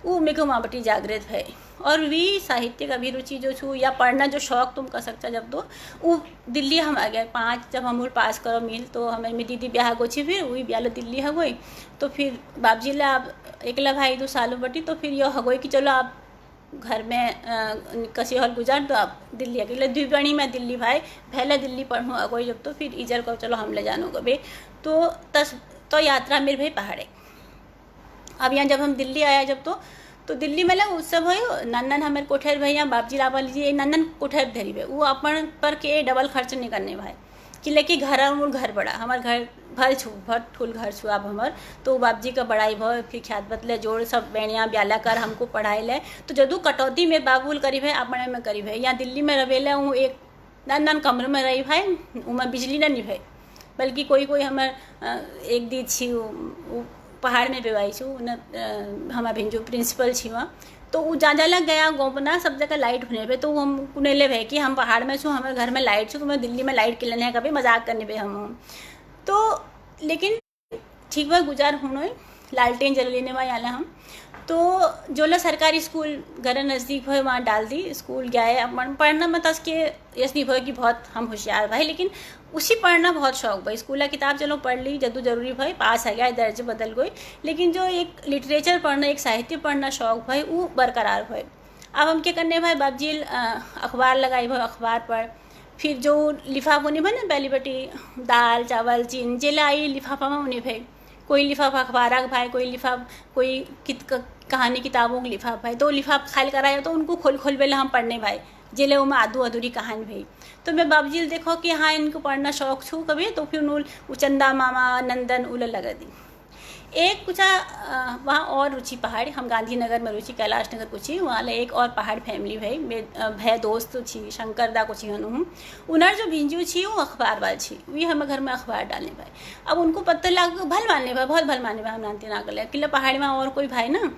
वो मेरे को वहाँ बटी जागृत है, और भी साहित्यिक अभिरुचि जो छू या पढ़ना जो शौक तुम कर सकता जब तो वो दिल्ली हम आ गए 5 जब हम पास करो मिल, तो हमें मेरी दीदी ब्याह गो छी, फिर वही ब्याह दिल्ली हो गई। तो फिर बाप जी ला आप एकला भाई 2 सालों बटी, तो फिर यह हो गई कि चलो आप घर में कसी हॉल गुजार तो आप दिल्ली अकेले द्विवेणी में दिल्ली भाई पहले दिल्ली पढ़ूँ अगोई जब, तो फिर इजर को चलो हम ले जानो भाई। तो यात्रा मेरे भाई पहाड़े। अब यहाँ जब हम दिल्ली आया जब तो दिल्ली में उस सब हो नंदन हमारे कोठर भैया बाप जी लापा लीजिए नंदन कोठर धरी भाई, वो अपन पर के डबल खर्च नहीं करने भाई कि लेकिन घर बड़ा हमारे घर भर छू भर ठुल घर छू अब हमार, तो बाप जी का बड़ाई भर फिर ख्यात बतले जोड़ सब बेणिया ब्याला कर हमको पढ़ाई ले। तो जदू कटौती में बाबूल करी भाई अपने में करी भाई, यहाँ दिल्ली में रवेला हूँ एक नन कमरे में रही भाई, उमें बिजली न नहीं भाई, बल्कि कोई हमार एक दी छी पहाड़ में बेवाई छू न हमारे भिंजू प्रिंसिपल छी वहाँ, तो वो जा लग गया गोपना सब जगह लाइट होने पे, तो हम कुने ले भाई कि हम पहाड़ में छू हमारे घर में लाइट छू, तो मैं दिल्ली में लाइट किलने है कभी मजाक करने पे हम तो, लेकिन ठीक बात गुजार होना लालटेन जल लेने वाले आला हम। तो जो ला सरकारी स्कूल घर नज़दीक हो वहाँ डाल दी स्कूल गया है। अब पढ़ना मत के यस नहीं हो कि बहुत हम होशियार भाई, लेकिन उसी पढ़ना बहुत शौक भाई, स्कूल किताब चलो पढ़ ली जदू जरूरी भाई पास आ गया दर्ज बदल गई, लेकिन जो एक लिटरेचर पढ़ना एक साहित्य पढ़ना शौक भाई वो बरकरार भाई। अब हम क्या करने भाई बाप जी अखबार लगाई भाई, अखबार पढ़ फिर जो लिफाफा नहीं भाई ना पहली बटी दाल चावल चीन जेला आई लिफाफा में उन्हें भाई, कोई लिफाफा अखबार भाई कोई लिफाफ कोई कहानी किताबों के लिफाफ भाई, तो लिफाफ खाल कराया तो उनको खोल बेला हम पढ़ने भाई जिले में आधू अधूरी कहानी भई। तो मैं बाबूजी देखो कि हाँ इनको पढ़ना शौक छू कभी, तो फिर उन चंदा मामा नंदन उल लगा दी। एक कुछ वहाँ और रुचि पहाड़, हम गांधीनगर में रुचि कैलाश नगर कुछ वहाँ एक और पहाड़ फैमिली भाई भय दोस्त छी शंकर दा कुछ हनु उनर जो भिंजू छी वो अखबार वाल छी वी हम घर में अखबार डालने भाई। अब उनको पता लग भल मानने भाई बहुत भल मानने भाई हम नानती ना कर किला पहाड़ी में और कोई भाई ना,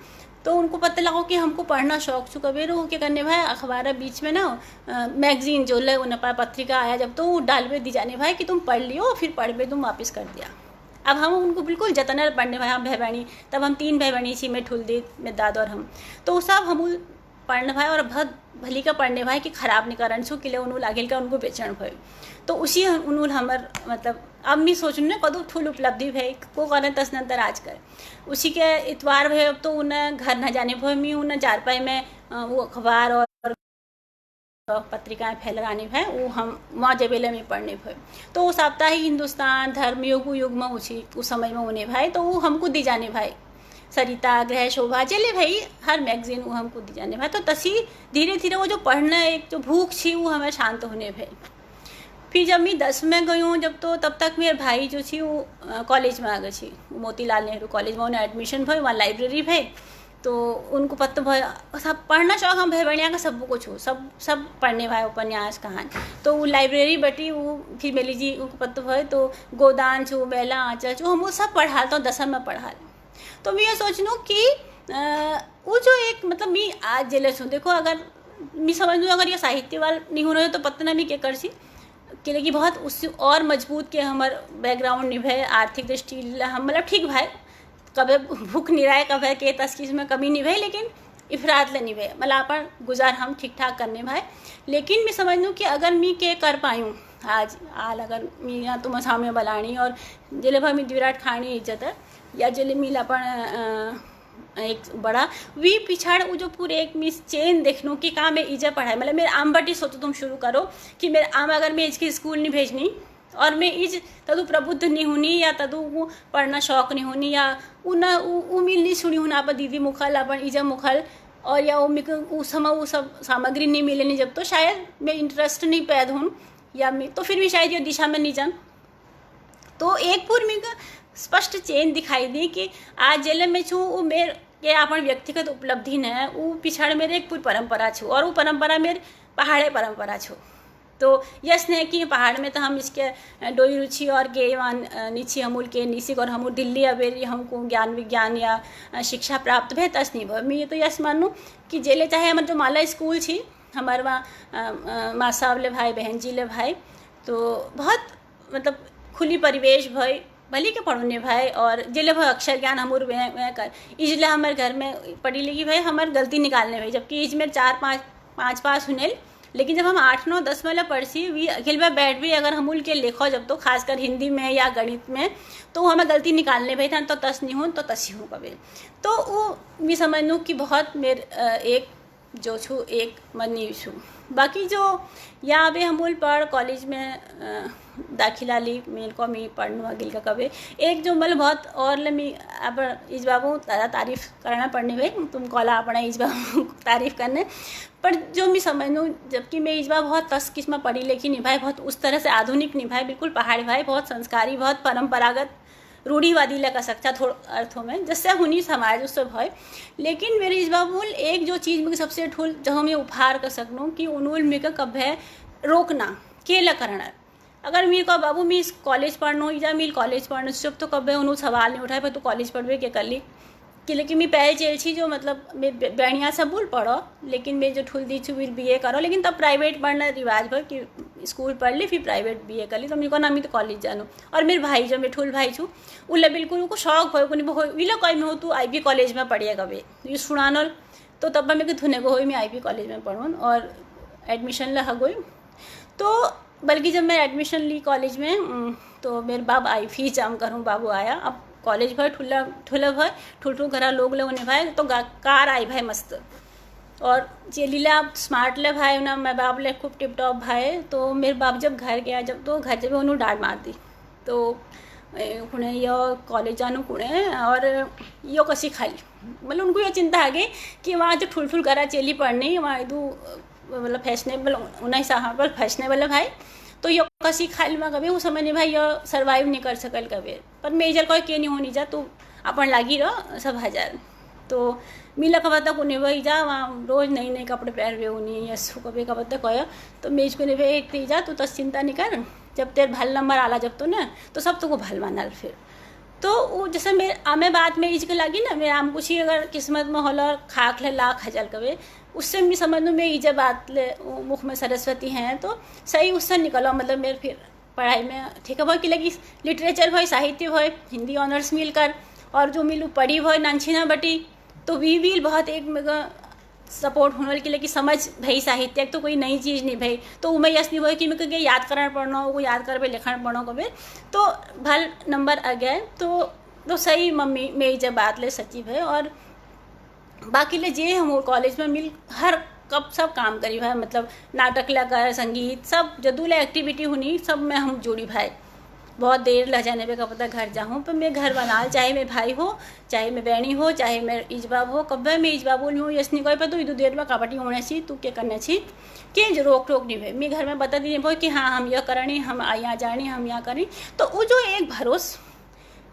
तो उनको पता लगा कि हमको पढ़ना शौक चुका बेर वो क्या करने भाई अखबार बीच में ना मैगजीन जो ले उन पत्रिका आया जब तो डालवे दी जाने भाई कि तुम पढ़ लियो फिर पढ़ तुम वापस कर दिया। अब हम उनको बिल्कुल जतन पढ़ने भाई हम भाई बहनी, तब हम 3 भाई बहनी छी, मैं ठुल दी मैं दाद और हम, तो सब हम पढ़ने भाई और बहुत भली का पढ़ने भाई कि खराब नहीं करन छू किले उन्होंने आगे का उनको बेचन भाई। तो उसी उन्होंने हमार मतलब अब मैं सोचूँ ना कदू ठुल उपलब्धि भाई को करें तस नंतर आज कर उसी के इतवार भाई। अब तो उन्हें घर न जाने भाई मैं उन्हें 4 पाई में वो अखबार और पत्रिकाएं फैलाने भाई वो हम वहाँ जबेले में पढ़ने भाई। तो वो साप्ताहिक हिंदुस्तान धर्म युग में उस समय में उन्हें भाई तो वो हमको दी जाने भाई सरिता गृह शोभा चले भाई हर मैगजीन वो हमको दी जाने भाई। तो तसी धीरे धीरे वो जो पढ़ना एक जो भूख छी वो हमें शांत होने भाई। फिर जब मैं 10 में गई हूँ जब तो तब तक मेरे भाई जो छी वो कॉलेज में आ गए छी मोतीलाल नेहरू कॉलेज में उन्हें एडमिशन भाई वहाँ लाइब्रेरी भाई। तो उनको पता भाई सब पढ़ना शौक हम भाई बढ़िया का सब कुछ हो सब पढ़ने भाई उपन्यास कहानी। तो वो लाइब्रेरी बटी वो फिर मेली जी उनको पता भाई तो गोदान छू बेला आँचल छू हम वो सब पढ़ा तो 10 में पढ़ा। तो मैं ये सोच लूँ कि वो जो एक मतलब मैं आज जेल छूँ देखो अगर मैं समझ लूँ अगर ये साहित्य वाल नहीं होना है तो पता ना मैं क्या कर सी कि लेकिन बहुत उससे और मजबूत के हमार बैकग्राउंड निभे आर्थिक दृष्टि हम मतलब ठीक भाई कभी भूख नहीं रहे कभी के तस्कीस में कमी नहीं भाई लेकिन इफरात ले नहीं भाई मतलब अपन गुजार हम ठीक ठाक करने भाई। लेकिन मैं समझ लूँ कि अगर मैं के कर पायूँ आज आल अगर मैं यहाँ तुम सामने बलानी और जिले भाई मैं विराट खानी इज्जत है या जिले मिल अपन एक बड़ा वी पिछाड़ वो जो पूरे एक मिस चेन देख लूँ कि कहाँ मैं इज्जत पढ़ाई मतलब मेरे आम बटी सोचो तुम शुरू करो कि मेरे आम अगर मैं इसकी स्कूल नहीं भेजनी और मैं इज तदु प्रबुद्ध नहीं होनी या तदु पढ़ना शौक नहीं होनी या मिल नहीं सुनी हूँ आप दीदी मुखल अपन इजा मुखल और या उस समय वो सब सामग्री नहीं मिलेनी जब तो शायद मैं इंटरेस्ट नहीं पैदा हूँ या मैं तो फिर भी शायद ये दिशा में नहीं जान। तो एक पूर्व में स्पष्ट चेन दिखाई दी कि आज जेल में छूँ वो मेरे के अपन व्यक्तिगत उपलब्धि न वो पिछाड़ मेरे एक पूरी परंपरा छू और वो परंपरा मेरे पहाड़े परंपरा छू। तो यस नहीं कि पहाड़ में तो हम इसके डोई रुचि और के वहाँ नीची हमूल के निशिक और हमूल दिल्ली अबेर हमको ज्ञान विज्ञान या शिक्षा प्राप्त भे तस नहीं मैं ये तो यस मानूँ कि जेले चाहे हमारे जो माला स्कूल छी हमारे वहाँ माँ साहब ले भाई बहन जी ले भाई तो बहुत मतलब खुली परिवेश भाई भली के पढ़ने भाई और जिले भाई अक्षर ज्ञान हमूर कर इजले हमारे घर में पढ़ी लिखी भाई हमारे गलती निकालने भाई जबकि इज में 4-5 पास हुने लेकिन जब हम 8-9-10 में पढ़ी वी अखिल में बैठ भी अगर हमूल के लिखो जब तो खासकर हिंदी में या गणित में तो हमें गलती निकालने भाई था तो तस नहीं हूँ तो तसी हूँ कभी। तो वो मैं समझ लूँ कि बहुत मेरे एक जो छू एक मनी छू बाकी जो यहाँ पे हमूल पढ़ कॉलेज में दाखिला ली मेरे को मैं पढ़ने गिल का कभी एक जो मतलब बहुत और लमी अब इस बाबू ज़्यादा तारीफ़ करना पड़ने भाई तुम कॉला अपना इस बाबू तारीफ़ करने पर जो मैं समझ लूँ जबकि मैं इस बार बहुत तस किस्म पढ़ी लिखी निभाई बहुत उस तरह से आधुनिक निभाई बिल्कुल पहाड़ी भाई बहुत संस्कारी बहुत परंपरागत रूढ़ीवादी लगा सकता थोड़ा अर्थों में जिससे हुनी समाज उससे भय। लेकिन मेरे इस बाबूल एक जो चीज़ मुझे सबसे ठुल जो मैं उपहार कर सकूँ कि उन्होंने मेरे कब है रोकना केला करना अगर मेरे को बाबू मैं इस कॉलेज पढ़ना या मैं कॉलेज पढ़ना जब तो कब है उन्होंने सवाल नहीं उठाए पर तू कॉलेज पढ़वे क्या कर ली कि लेकिन मैं पहले चेल छी जो मतलब मैं बढ़िया सब बोल पढ़ो लेकिन मैं जो ठुल दी छू BA करो लेकिन तब प्राइवेट पढ़ना रिवाज भर कि स्कूल पढ़ ली फिर प्राइवेट BA कर ली तो मेरे को ना मैं तो कॉलेज जानो। और मेरे भाई जो मैं ठुल भाई छू उल्ले बिल्कुल उनको शौक हो विलो कोई में हो तू IB कॉलेज में पढ़िए कभी ये सुनानो तो तब मेरे को धुने को हो मैं IB कॉलेज में पढ़ूँ और एडमिशन ला गई। तो बल्कि जब मैं एडमिशन ली कॉलेज में तो मेरे बाप आई फीस जम करूँ बाबू आया अब कॉलेज भाई ठुला भाई ठुल घरा लोग उन्हें भाई तो कार आई भाई मस्त और ये लीला स्मार्ट ले भाई ना मैं बाप ले खूब टिप टॉप भाई। तो मेरे बाप जब घर गया जब तो घर जब उन्होंने डांट मार दी तो कुणे यो कॉलेज जानू कुणे और यो कसी खाली मतलब उनको ये चिंता आ गई कि वहाँ जो ठुल घरा चेली पढ़नी वहाँ इधू मतलब फॅशनेबल उन्हाई साहाबल फॅशनेबल भाई तो यो कसी खाली में कभी उस समय भाई यो सर्वाइव नहीं कर सकल कभी पर मेजर कोई के नहीं होनी जा तू अपन लागी रहो सब हजार तो मिला कब तक उन्हें वही जा वहाँ रोज नई नई कपड़े पहन रहे उन्हें या सो कभी कब तक कहो तो मेज को नहीं भाई जा तू तो चिंता नहीं कर जब तेरे भल नंबर आला जब तो ना तो सब तुमको भल मानल फिर तो वो जैसे मैं बात में इज के लगी ना मेरा आम कुछ ही अगर किस्मत में होला खाक ले ला खजल कवे उससे भी समझ लो मैं इजे बात ले मुख में सरस्वती हैं तो सही उससे निकलो मतलब मेरे फिर पढ़ाई में ठीक है भाई कि लगी लिटरेचर भाई साहित्य भाई हिंदी ऑनर्स मिलकर और जो मिलू पढ़ी भाई नानछीना बटी तो वी विल बहुत एक मेगा सपोर्ट होने के लिए कि समझ भाई साहित्य तो कोई नई चीज़ नहीं भाई तो मैं यस नहीं भाई कि मैं कहीं याद करना पढ़ना हो याद कर लिखना पढ़ना कभी तो भल नंबर आ गया तो सही मम्मी मेरी जब बात ले सची भाई और बाकी ले जे हम कॉलेज में मिल हर कब सब काम करी भाई मतलब नाटक लगा संगीत सब जदूला एक्टिविटी हुई सब में हम जुड़ी भाई बहुत देर लग जाने पे कब तक घर जाऊँ पर मैं घर बना चाहे मैं भाई हो चाहे मैं बहनी हो चाहे मैं इजबाब हो कब मैं इजबाब हूँ यस नहीं कोई पर तो इधर देर में कपटी होने ची तू क्या करना ची कि रोक टोक नहीं भाई मैं घर में बता दी भाई कि हाँ हम यह करनी हम यहाँ जानी हम यहाँ करें तो वो जो एक भरोस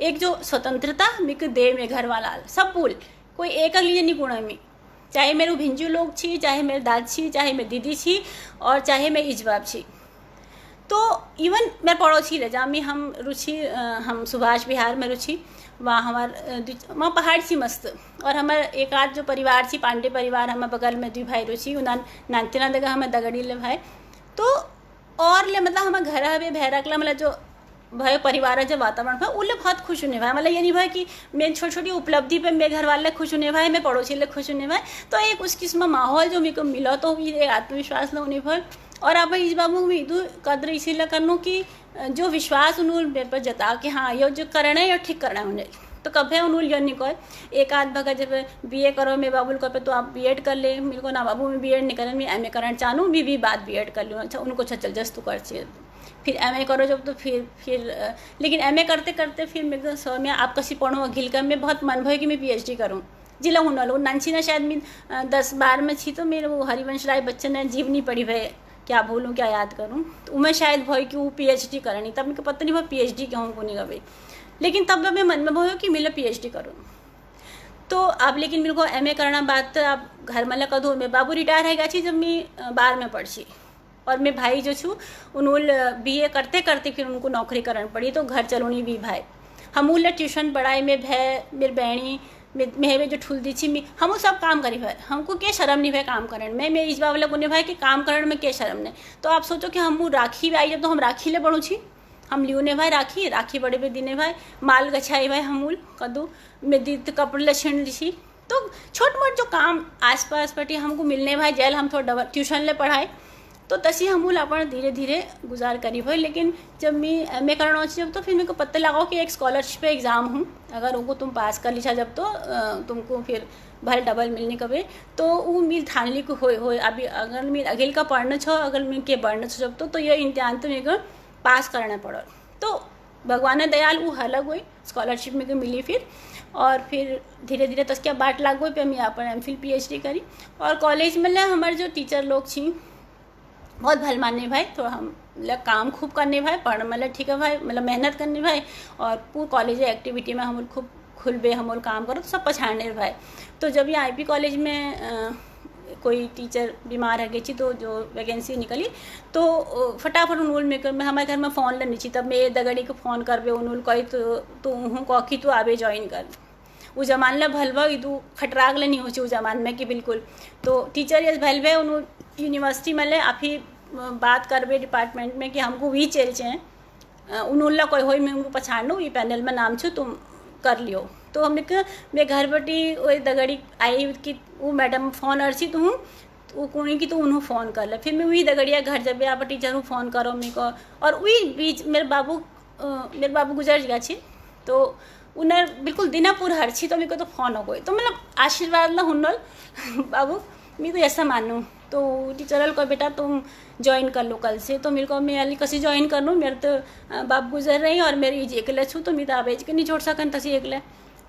एक जो स्वतंत्रता मिक दे में घर वाला सब भूल कोई एक लिए नहीं गुणा में चाहे मेरे भिंजू लोग छी चाहे मेरे दाद छी चाहे मेरी दीदी छी और चाहे मैं इजबाब छी तो इवन मैं पड़ोसी ले जा हम रुचि हम सुभाष विहार में रुचि वहाँ वहाँ पहाड़ सी मस्त और हमारे एक आध जो परिवार थी पांडे परिवार हमारे बगल में दो भाई रुचि नानतेना दगा हमें दगड़ी ले भाई तो और ले मतलब हमारे घर हवे भैरकला मतलब जो भाई परिवार जो वातावरण भाई उनले बहुत खुश होने भाई मतलब ये नहीं भाई कि मेरी छोटी छोटी उपलब्धि पे मेरे घर वाले खुश होने भाई मैं पड़ोसी ले खुश होने भाई तो एक उस किस्म माहौल जो मेरे को मिला तो ये आत्मविश्वास होने भाई और आप इस बाबू में इधर कदर इसीलिए करनू कि जो विश्वास उन्होंने मेरे पर जता कि हाँ ये जो करना है ये ठीक करना है उन्हें तो कभी उन्होंने ये नहीं कहे एक आध भगा जब बीए करो मैं बाबू को तो आप बीएड कर ले मेरे को ना बाबू में बीएड नहीं करें मैं एमए करना चाहूँ भी बात बीएड कर लूँ अच्छा उनको अच्छा चल जस तू कर चाहिए फिर एमए करो जब तो फिर लेकिन एमए करते करते फिर मेरे को समझ में आप कसी पढ़ो गिल कर मैं बहुत मन भयो कि मैं पीएचडी करूँ जिला हूँ ना लो नानसी ना शायद मैं 10-12 में थी तो मेरे वो हरिवंश राय बच्चन ने जीवनी पढ़ी भाई क्या भूलूँ क्या याद करूँ तो मैं शायद भाई कि वो पीएचडी करनी तब मेरे को पता नहीं भाई पीएचडी क्या हूँ को नहीं भाई लेकिन तब मैं मन में भयो कि मैं पीएचडी करूँ तो अब लेकिन मेरे को एमए करना बात अब घर में कदू मैं बाबू रिटायर है गया जब मैं 12 में पढ़ी और मैं भाई जो छू उन्होंने बीए करते करते फिर उनको नौकरी करनी पड़ी तो घर चलोनी भी भाई हम ट्यूशन पढ़ाई में भय मेरी बहनी मैं जो ठुल दी थी हम सब काम करी भाई हमको क्या शर्म नहीं भाई काम करने में मैं इस बात वाले को भाई कि काम करने में क्या शर्म नहीं तो आप सोचो कि हम राखी भी आई जब तो हम राखी ले बढ़ू छी हम लियो ने भाई राखी बड़े पे दिने भाई माल गछाई भाई हमूल कदू मैं दी कपड़े ले छीन दी तो छोट मोट जो काम आस पास पटी हमको मिलने भाई जेल हम थोड़ा ट्यूशन ले पढ़ाए तो तसी हमूल अपन धीरे धीरे गुजार करी भाई लेकिन जब मैं एमए करना जब तो फिर मेरे को पता लगाओ कि एक स्कॉलरशिप एग्ज़ाम हूँ अगर उनको तुम पास कर लीछा जब तो तुमको फिर भल डबल मिलने कभी तो वो मिल ठानली को हो अभी अगर मैं अगिल का पढ़ना छो अगर मैं के बढ़ना छो जब तो ये इम्तिहान तो मेरे को पास करना पड़ा तो भगवान दयाल वो अलग हुई स्कॉलरशिप मेरे को मिली फिर और फिर धीरे धीरे तो उसके बाट लाग गई फिर मैं यहाँ पर एमफिल पीएचडी करी और कॉलेज में हमारे जो टीचर लोग थी बहुत भल मानने भाई तो हम काम खूब करने भाई पढ़ मतलब ठीक है भाई मतलब मेहनत करने भाई और पूरे कॉलेज एक्टिविटी में हम खूब खुलबे हम काम करो तो सब पछाड़ने भाई तो जब ये आईपी कॉलेज में कोई टीचर बीमार है गई थी तो जो वैकेंसी निकली तो फटाफट उन्होंने मेकर में हमारे घर में फ़ोन लेनी थी तब मैं दगड़ी को फ़ोन कर बे उन्होंने कही तो हूँ कॉकी तो आबे ज्वाइन कर वो जमान ला भलवा इदू खटराग ले नहीं हो वो जमान में कि बिल्कुल तो टीचर ये भल भे उन्होंने यूनिवर्सिटी में ले आप ही बात करबे डिपार्टमेंट में कि हमको भी चल चाहे उन्होंने कोई हो मैं उनको पछाड़ू ये पैनल में नाम छो तुम कर लियो तो हमने कहा मैं घर बटी वही दगड़ी आई कि वो मैडम फ़ोन अर्ची तो हूँ वो कोई की तो उन्होंने फ़ोन कर ले फिर मैं वही दगड़िया घर जब आप टीचर हूँ फ़ोन करो मेरे को और वही बीच मेरे बाबू गुजर गया छी तो उन्हें बिल्कुल दिनापुर हरछी तो मेरे को तो फ़ोन हो गई तो मतलब आशीर्वाद ला हुनल बाबू मैं तो ऐसा मानूँ तो टीचर को बेटा तुम ज्वाइन कर लो कल से तो मेरे को मैं अली कसी ज्वाइन कर लूँ मेरे तो बाप गुजर रही और मेरी एज एकले छूँ तो मैं तो आप एज के नहीं छोड़ सकन तसी एकले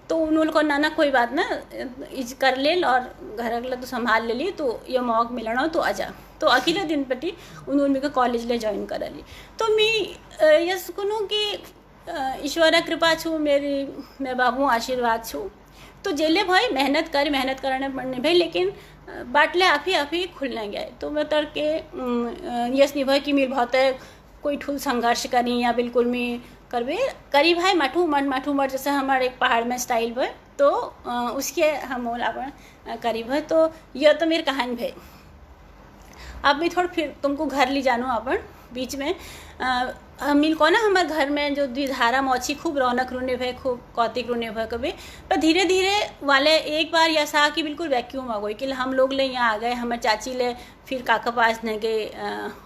तो उन्होंने कहा ना कोई बात ना, इज कर ले और घर अगला तो संभाल ले ली, तो ये मौका मिलना तो आजा। तो अगले दिन पटी उन्होंने मेरे कॉलेज ले ज्वाइन करा ली। तो मैं ये सुनूँ कि ईश्वर कृपा छू, मेरे बाबू आशीर्वाद छू। तो जेले भाई मेहनत करने पड़ने भाई, लेकिन बाटले आप ही खुलने गए। तो मैं के यस नहीं भाई कि मेरे बहुत कोई ठूल संघर्ष करी या बिल्कुल मैं करबे करी भाई माठू मठ जैसे हमारे एक पहाड़ में स्टाइल भाई, तो उसके हम अपन करीब है। तो यह तो मेरी कहानी भाई। अब मैं थोड़ा फिर तुमको घर ले जानू अपन बीच में मिल को ना हमारे घर में जो द्विधारा मौची खूब रौनक रूने भय, खूब कौतिक रूने भय कभी। पर धीरे धीरे वाले एक बार ऐसा कि बिल्कुल वैक्यूम आ गई कि हम लोग ले यहाँ आ गए, हमारे चाची ले फिर काका पास न गए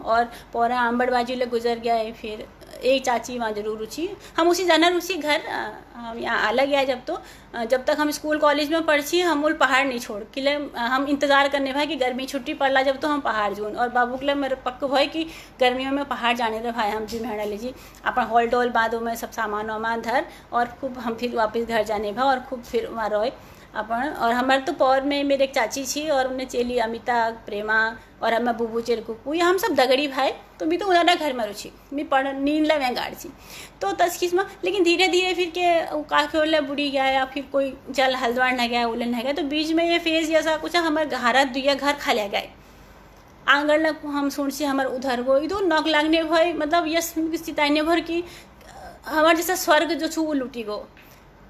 और पौरा आंबड़ बाजू ले गुजर गए, फिर एक चाची वहाँ जरूर रुचि हम उसी जाना रुचि घर हम यहाँ अलग गया। जब तक हम स्कूल कॉलेज में पढ़ी हम उल पहाड़ नहीं छोड़ किले, हम इंतज़ार करने भाई कि गर्मी छुट्टी पड़ला जब तो हम पहाड़ जून। और बाबू के लिए मेरे पक्का भाई कि गर्मियों में पहाड़ जाने रहे भाई, हम जी मेहड़ा लीजिए अपन हॉल टॉल बादों में सब सामान वामान धर और खूब हम फिर वापस घर जाने भा और खूब फिर वहाँ रोए अपन। और हमारे तो पौर में मेरे एक चाची थी और उन्हें चेली अमिता प्रेमा और हमें बुबू चेल कुकू, ये हम सब दगड़ी भाई। तो मैं तो उन्होंने घर में रुचि मैं पढ़ नींद ला मैं गाड़ छी तो तस्किस में। लेकिन धीरे धीरे फिर के काखे ओले बुढ़ी गया या फिर कोई चल हल्द्वार न गया उलन न गया। तो बीच में ये फेज जैसा कुछ हमारे घारा दुया घर खा लिया गए आंगन हम सुन से हमारे उधर वो इधर नौक लागने भाई, मतलब यस चिताने भर की हमारे जैसा स्वर्ग जो छू वो लुटी गो।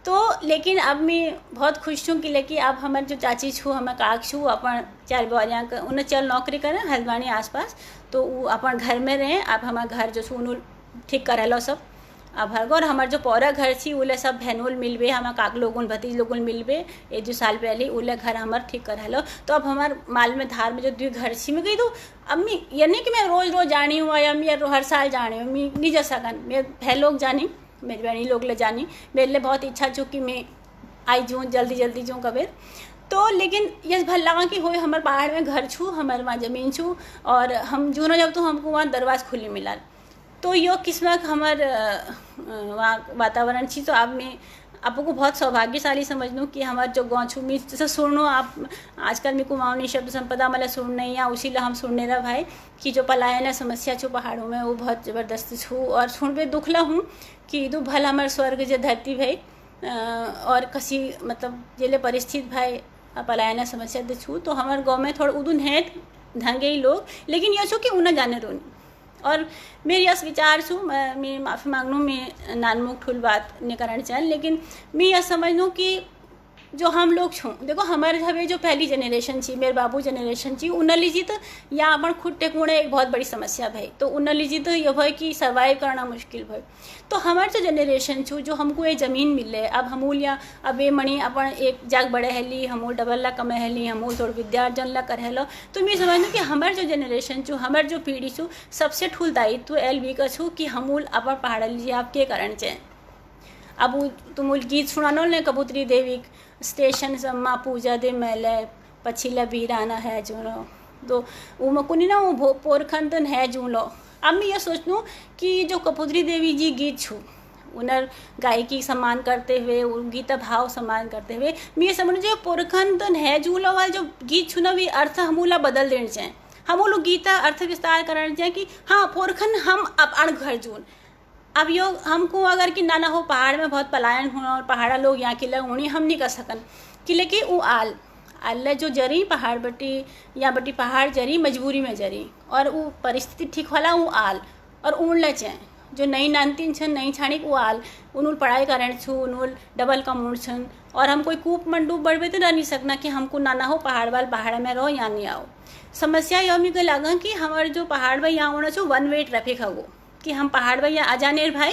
तो लेकिन अब मैं बहुत खुश हूँ कि लेकिन अब हमारे जो चाची छू हमें काक छू अपन 4 बजे उन्हें चल नौकरी करें हल्द्वानी आसपास, तो वो अपन घर में रहें। अब हमारे घर जो छू उन्होंने ठीक कर लो सब अब हर और हमारे जो पौरा घर थी उले सब बहनोल मिलबे, हमारे काक लोगों भतीज लोगों मिलबे 1-2 साल पहले उले घर हमारे ठीक कर लो। तो अब हमारे माल में धार में जो 2 घर थी मैं गई। तो अब मैं ये नहीं कि मैं रोज़ जानी हूँ या मैं हर साल जानी हूँ, मैं नहीं जा सकन, मैं भै लोग जानी मेरी बहनी लोग ले जानी। मेरे लिए बहुत इच्छा छू कि मैं आई जूँ जल्दी जूँ कबीर। तो लेकिन ये भल लगा कि हो हमारे पहाड़ में घर छू, हमारे वहाँ ज़मीन छू और हम जूँ ना जब तो हमको वहाँ दरवाज़ खुली मिला। तो यो किस्मत हमार वहाँ वातावरण छी। तो अब मैं आपको बहुत सौभाग्यशाली समझ लूँ कि हमारे जो गाँव छू मैं जैसे सुनो आप आजकल मैं कुमाऊनी शब्द संपदा मतलब सुनने या उसी ला हम सुनने रहा भाई कि जो पलायन समस्या छू पहाड़ों में वो बहुत ज़बरदस्त छू। और सुन पे दुखला हूँ कि दो भल हमारे स्वर्ग जो धरती भाई और कसी मतलब जिले परिस्थिति भाई पलायन समस्या दे छू। तो हमारे गाँव में थोड़ा उदुन है ढंगे ही लोग, लेकिन यह छू कि उन्हें जाने रोनी। और मेरी यस विचार छू मैं माफ़ी मांगनू मैं नानमुख ठुल बात नहीं करना चाह, लेकिन मैं यह समझनू कि जो हम लोग छूँ देखो हमारे हवे जो पहली जनरेशन थी मेरे बाबू जनरेशन थी उन लीजिए तो या अपन खुद टेकुणे एक बहुत बड़ी समस्या भाई। तो उन लीजिए तो यह भाई कि सर्वाइव करना मुश्किल भाई। तो हमारे जो जनरेशन छू जो हमको ये ज़मीन मिले अब हमूल या अब ये मणि अपन एक जाग बड़े हेली हमूल डबल ला कमे हेली हमूल थोड़ा विद्यार्जन ला कर हेलो। तो मैं समझूँ कि हमारे जो जनरेशन छू हमारे जो पीढ़ी छू सबसे ठूल दायित्व एल भी का छू कि हमूल अपन पहाड़ लीजिए आप के कारण चाहें। अब तुम गीत सुनानो ने कबूतरी देवी स्टेशन सम्मा पूजा दे मैले पछीला बीराना है जूलो तो वो कुनी ना वो पोरखंदन है जूलो। अब मैं ये सोचूँ कि जो कबूतरी देवी जी गीत छू उनर गायकी सम्मान करते हुए गीता भाव सम्मान करते हुए मैं ये समझ जो पोरखंदन है जूलो वाले जो गीत छू ना भी अर्थ हमूला बदल देना चाहें। हम लोग गीता अर्थ विस्तार करना चाहें कि हाँ पोरखंड हम अब अण घर जून। अब यो हमको अगर कि ना हो पहाड़ में बहुत पलायन होना और पहाड़ा लोग यहाँ किले उन्हीं हम नहीं कर सकन कि लेकिन वो आल जो जरी पहाड़ बटी या बटी पहाड़ जरी मजबूरी में जरी और वो परिस्थिति ठीक होला वो आल और उड़ ले चाहें जो नई नानतीन छन नई छाणी वो आल उन पढ़ाई करण छू उन डबल का मूड छन। और हम कोई कूप मंडूप बढ़वे तो रह नहीं सकना कि हमको ना हो पहाड़ वाल पहाड़ में रहो या नहीं आओ। समस्या यह मुझे लगा कि हमारे जो पहाड़ में यहाँ होना छो 1 वे ट्रैफिक है वो कि हम पहाड़ में यहाँ आ जाने भाई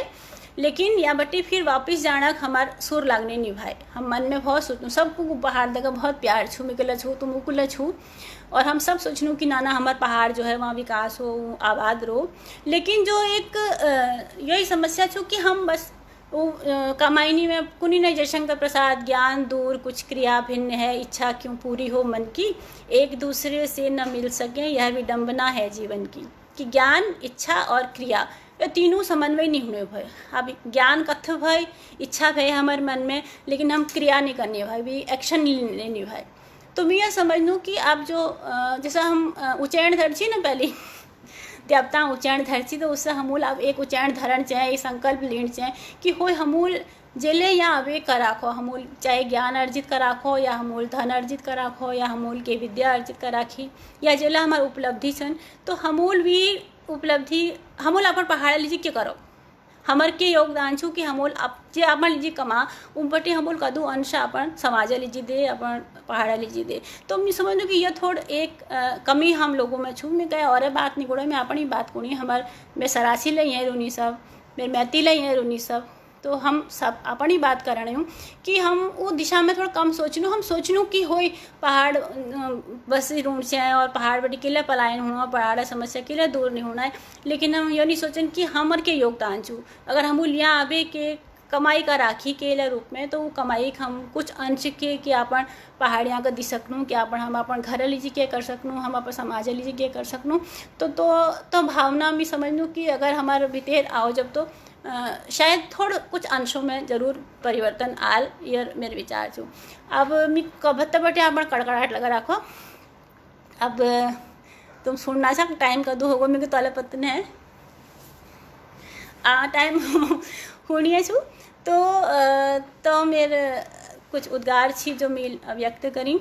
लेकिन या बटी फिर वापस जाना हमार सुर लगने नहीं भाई। हम मन में बहुत सोचूँ सबको पहाड़ देगा बहुत प्यार छू मिकला छू तुम उकुला छू और हम सब सोचनू कि नाना हमारे पहाड़ जो है वहाँ विकास हो आबाद रहो। लेकिन जो एक यही समस्या छू कि हम बस वो कमाईनी में कुनी नहीं जयशंकर प्रसाद ज्ञान दूर कुछ क्रिया भिन्न है इच्छा क्यों पूरी हो मन की एक दूसरे से न मिल सके यह विडंबना है जीवन की कि ज्ञान इच्छा और क्रिया ये तीनों समन्वय नहीं होने भाई। अब ज्ञान कथ भाई, इच्छा भाई हमारे मन में, लेकिन हम क्रिया नहीं करनी भाई, भी एक्शन नहीं नहीं भाई। तो मैं यह समझ लूँ कि आप जो जैसा हम उच्चारण धरची ना पहले देवता उच्चारण धरची, तो उससे हमूल अब एक उच्चारण धरण चाहे, एक संकल्प लेण चाहे कि हो हमूल जेले या अवे कराखो, हमूल चाहे ज्ञान अर्जित कराखो या हमूल धन अर्जित कराखो या हमूल के विद्या अर्जित कराखी या जेला हमार उपलब्धि छन, तो हमूल भी उपलब्धि हमूल अपन पहाड़ लीजिए क्या करो, हमर के योगदान छू कि हमूल आप जे अपन लीजिए कमा उनपटे हमूल कदू अंश अपन समाज लीजिए दे, अपन पहाड़ लीजिए दे। तो मैं समझ लूँ कि यह थोड़ एक कमी हम लोगों में छू। मैं कहे और बात नहीं गुड़ा, मैं अपनी बात कुड़ी हमार मैं सरासी लई है रूनी सब, मेरे मैती लई है रूनी सब, तो हम सब अपनी बात कर रहे हूँ कि हम वो दिशा में थोड़ा कम सोचनू, हम सोचनू कि होई पहाड़ बस रूढ़ से हैं और पहाड़ बटी के लिए पलायन होना, पहाड़ समस्या के लिए दूर नहीं होना है, लेकिन हम ये नहीं सोचन कि हमर के योगदान छू। अगर हम यहाँ आवे के कमाई का राखी के रूप में, तो वो कमाई हम कुछ अंश के कि अपन पहाड़ियाँ का दी सकूँ, कि अपन हम अपन घर लीजिए क्या कर सकूँ, हम अपन समाज लीजिए क्या कर सकूँ। तो भावना में समझ लूँ कि अगर हमारे भीतर आओ जब, तो शायद थोड़ा कुछ अंशों में ज़रूर परिवर्तन आल, ये मेरे विचार छू। अब मैं कबत्ता बटे अपन कड़कड़ाहट लगा रखो। अब तुम सुनना चाह टाइम कदू होगो मेरे तोले पतने है टाइम होनी छू। तो मेरे कुछ उद्गार छी जो मैं व्यक्त करी,